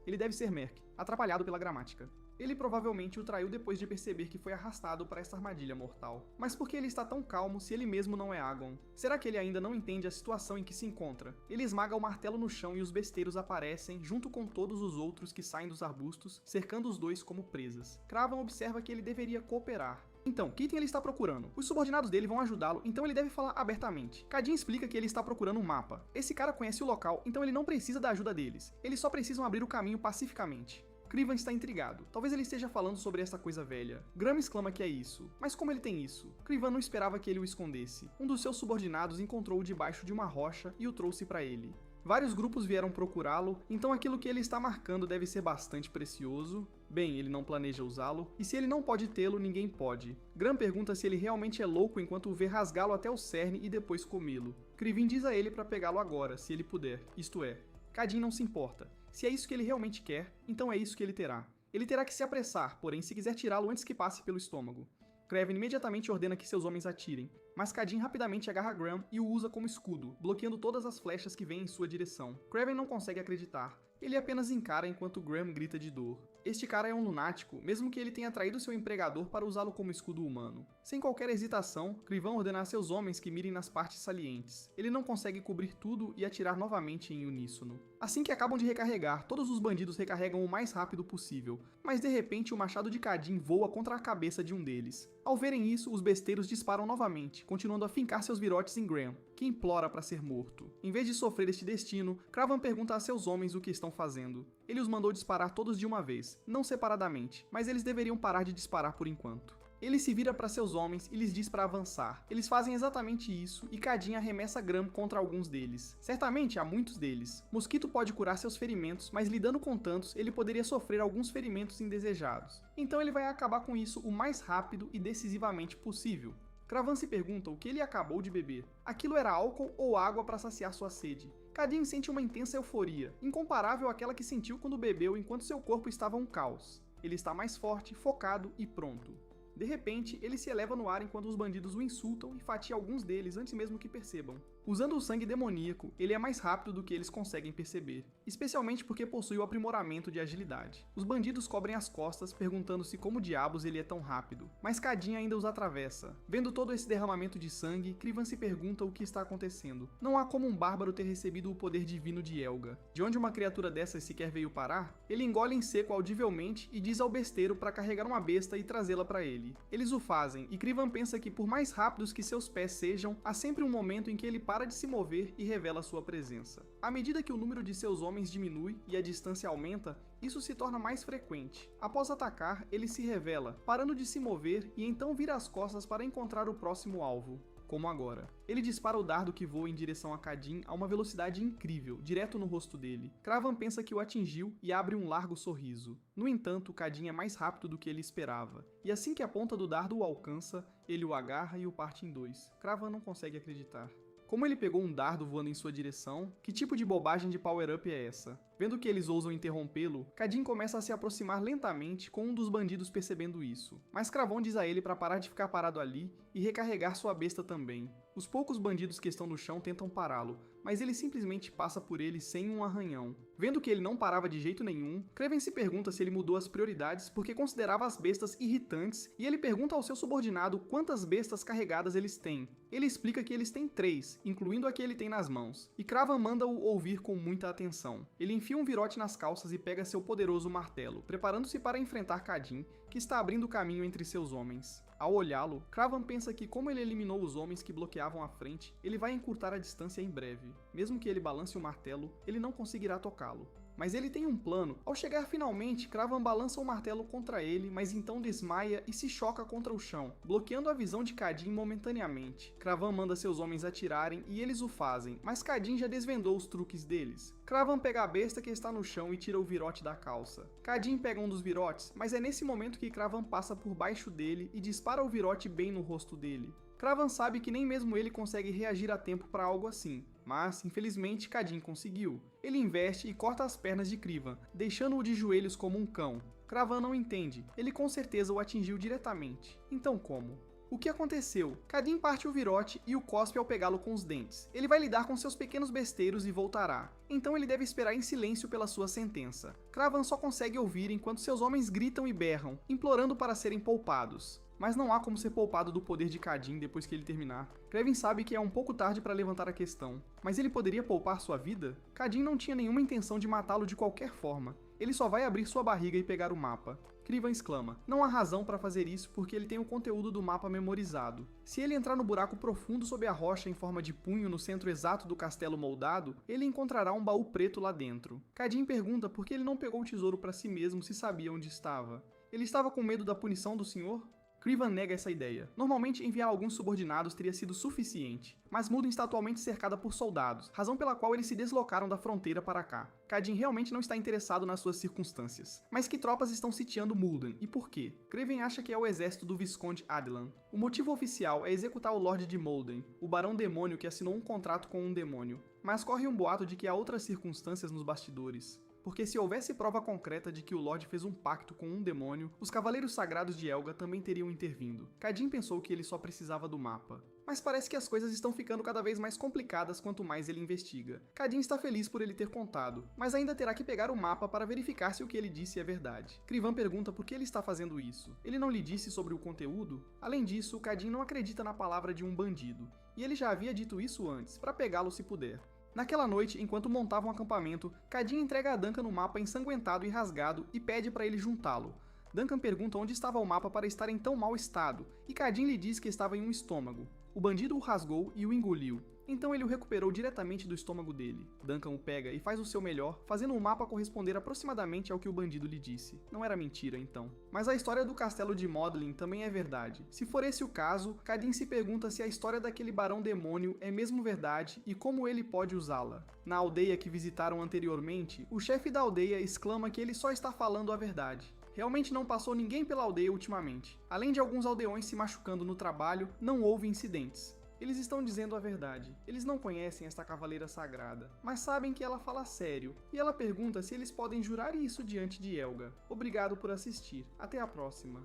S1: Ele deve ser Merc, atrapalhado pela gramática. Ele provavelmente o traiu depois de perceber que foi arrastado para esta armadilha mortal. Mas por que ele está tão calmo se ele mesmo não é Agon? Será que ele ainda não entende a situação em que se encontra? Ele esmaga o martelo no chão e os besteiros aparecem, junto com todos os outros que saem dos arbustos, cercando os dois como presas. Kravan observa que ele deveria cooperar. Então, que item ele está procurando? Os subordinados dele vão ajudá-lo, então ele deve falar abertamente. Cadin explica que ele está procurando um mapa. Esse cara conhece o local, então ele não precisa da ajuda deles. Eles só precisam abrir o caminho pacificamente. Krivan está intrigado. Talvez ele esteja falando sobre essa coisa velha. Graham exclama que é isso. Mas como ele tem isso? Krivan não esperava que ele o escondesse. Um dos seus subordinados encontrou-o debaixo de uma rocha e o trouxe para ele. Vários grupos vieram procurá-lo, então aquilo que ele está marcando deve ser bastante precioso. Bem, ele não planeja usá-lo, e se ele não pode tê-lo, ninguém pode. Graham pergunta se ele realmente é louco enquanto o vê rasgá-lo até o cerne e depois comê-lo. Krivin diz a ele para pegá-lo agora, se ele puder, isto é. Cadin não se importa. Se é isso que ele realmente quer, então é isso que ele terá. Ele terá que se apressar, porém, se quiser tirá-lo antes que passe pelo estômago. Kraven imediatamente ordena que seus homens atirem, mas Cadin rapidamente agarra Graham e o usa como escudo, bloqueando todas as flechas que vêm em sua direção. Kraven não consegue acreditar. Ele apenas encara enquanto Graham grita de dor. Este cara é um lunático, mesmo que ele tenha traído seu empregador para usá-lo como escudo humano. Sem qualquer hesitação, Krivan ordena a seus homens que mirem nas partes salientes. Ele não consegue cobrir tudo e atirar novamente em uníssono. Assim que acabam de recarregar, todos os bandidos recarregam o mais rápido possível, mas de repente o machado de Cadin voa contra a cabeça de um deles. Ao verem isso, os besteiros disparam novamente, continuando a fincar seus virotes em Graham, que implora para ser morto. Em vez de sofrer este destino, Kravan pergunta a seus homens o que estão fazendo. Ele os mandou disparar todos de uma vez, não separadamente, mas eles deveriam parar de disparar por enquanto. Ele se vira para seus homens e lhes diz para avançar. Eles fazem exatamente isso e Cadin arremessa Graham contra alguns deles. Certamente há muitos deles. Mosquito pode curar seus ferimentos, mas lidando com tantos, ele poderia sofrer alguns ferimentos indesejados. Então ele vai acabar com isso o mais rápido e decisivamente possível. Kravan se pergunta o que ele acabou de beber. Aquilo era álcool ou água para saciar sua sede? Cadin sente uma intensa euforia, incomparável àquela que sentiu quando bebeu enquanto seu corpo estava um caos. Ele está mais forte, focado e pronto. De repente, ele se eleva no ar enquanto os bandidos o insultam e fatia alguns deles antes mesmo que percebam. Usando o sangue demoníaco, ele é mais rápido do que eles conseguem perceber, especialmente porque possui o aprimoramento de agilidade. Os bandidos cobrem as costas, perguntando-se como diabos ele é tão rápido, mas Cadin ainda os atravessa. Vendo todo esse derramamento de sangue, Krivan se pergunta o que está acontecendo. Não há como um bárbaro ter recebido o poder divino de Elga. De onde uma criatura dessas sequer veio parar? Ele engole em seco audivelmente e diz ao besteiro para carregar uma besta e trazê-la para ele. Eles o fazem, e Krivan pensa que por mais rápidos que seus pés sejam, há sempre um momento em que ele para de se mover e revela sua presença. À medida que o número de seus homens diminui e a distância aumenta, isso se torna mais frequente. Após atacar, ele se revela, parando de se mover e então vira as costas para encontrar o próximo alvo. Como agora. Ele dispara o dardo que voa em direção a Cadin a uma velocidade incrível, direto no rosto dele. Kravan pensa que o atingiu e abre um largo sorriso. No entanto, Cadin é mais rápido do que ele esperava, e assim que a ponta do dardo o alcança, ele o agarra e o parte em dois. Kravan não consegue acreditar. Como ele pegou um dardo voando em sua direção, que tipo de bobagem de power-up é essa? Vendo que eles ousam interrompê-lo, Cadin começa a se aproximar lentamente com um dos bandidos percebendo isso. Mas Kravan diz a ele para parar de ficar parado ali e recarregar sua besta também. Os poucos bandidos que estão no chão tentam pará-lo, mas ele simplesmente passa por eles sem um arranhão. Vendo que ele não parava de jeito nenhum, Kraven se pergunta se ele mudou as prioridades porque considerava as bestas irritantes e ele pergunta ao seu subordinado quantas bestas carregadas eles têm. Ele explica que eles têm 3, incluindo a que ele tem nas mãos, e Kravan manda-o ouvir com muita atenção. Ele enfia um virote nas calças e pega seu poderoso martelo, preparando-se para enfrentar Cadin, que está abrindo caminho entre seus homens. Ao olhá-lo, Kravan pensa que como ele eliminou os homens que bloqueavam a frente, ele vai encurtar a distância em breve. Mesmo que ele balance o martelo, ele não conseguirá tocá-lo. Mas ele tem um plano. Ao chegar finalmente, Kravan balança o martelo contra ele, mas então desmaia e se choca contra o chão, bloqueando a visão de Cadin momentaneamente. Kravan manda seus homens atirarem e eles o fazem, mas Cadin já desvendou os truques deles. Kravan pega a besta que está no chão e tira o virote da calça. Cadin pega um dos virotes, mas é nesse momento que Kravan passa por baixo dele e dispara o virote bem no rosto dele. Kravan sabe que nem mesmo ele consegue reagir a tempo para algo assim, mas, infelizmente, Cadin conseguiu. Ele investe e corta as pernas de Krivan, deixando-o de joelhos como um cão. Kravan não entende, ele com certeza o atingiu diretamente. Então como? O que aconteceu? Cadin parte o virote e o cospe ao pegá-lo com os dentes. Ele vai lidar com seus pequenos besteiros e voltará. Então ele deve esperar em silêncio pela sua sentença. Kravan só consegue ouvir enquanto seus homens gritam e berram, implorando para serem poupados. Mas não há como ser poupado do poder de Cadin depois que ele terminar. Kraven sabe que é um pouco tarde para levantar a questão, mas ele poderia poupar sua vida? Cadin não tinha nenhuma intenção de matá-lo de qualquer forma. Ele só vai abrir sua barriga e pegar o mapa. Krivan exclama. Não há razão para fazer isso porque ele tem o conteúdo do mapa memorizado. Se ele entrar no buraco profundo sob a rocha em forma de punho no centro exato do castelo moldado, ele encontrará um baú preto lá dentro. Cadin pergunta por que ele não pegou o tesouro para si mesmo se sabia onde estava. Ele estava com medo da punição do senhor? Crevan nega essa ideia. Normalmente, enviar alguns subordinados teria sido suficiente, mas Mulden está atualmente cercada por soldados, razão pela qual eles se deslocaram da fronteira para cá. Cadin realmente não está interessado nas suas circunstâncias. Mas que tropas estão sitiando Mulden, e por quê? Crevan acha que é o exército do Visconde Adelan. O motivo oficial é executar o Lorde de Molden, o Barão Demônio que assinou um contrato com um demônio. Mas corre um boato de que há outras circunstâncias nos bastidores. Porque se houvesse prova concreta de que o Lorde fez um pacto com um demônio, os Cavaleiros Sagrados de Elga também teriam intervindo. Cadin pensou que ele só precisava do mapa. Mas parece que as coisas estão ficando cada vez mais complicadas quanto mais ele investiga. Cadin está feliz por ele ter contado, mas ainda terá que pegar o mapa para verificar se o que ele disse é verdade. Crevan pergunta por que ele está fazendo isso. Ele não lhe disse sobre o conteúdo? Além disso, Cadin não acredita na palavra de um bandido. E ele já havia dito isso antes, para pegá-lo se puder. Naquela noite, enquanto montavam um acampamento, Cadin entrega a Duncan o mapa ensanguentado e rasgado e pede para ele juntá-lo. Duncan pergunta onde estava o mapa para estar em tão mau estado, e Cadin lhe diz que estava em um estômago. O bandido o rasgou e o engoliu, então ele o recuperou diretamente do estômago dele. Duncan o pega e faz o seu melhor, fazendo o mapa corresponder aproximadamente ao que o bandido lhe disse. Não era mentira, então. Mas a história do castelo de Modlin também é verdade. Se for esse o caso, Cadin se pergunta se a história daquele barão demônio é mesmo verdade e como ele pode usá-la. Na aldeia que visitaram anteriormente, o chefe da aldeia exclama que ele só está falando a verdade. Realmente não passou ninguém pela aldeia ultimamente. Além de alguns aldeões se machucando no trabalho, não houve incidentes. Eles estão dizendo a verdade. Eles não conhecem esta cavaleira sagrada, mas sabem que ela fala sério, e ela pergunta se eles podem jurar isso diante de Elga. Obrigado por assistir. Até a próxima.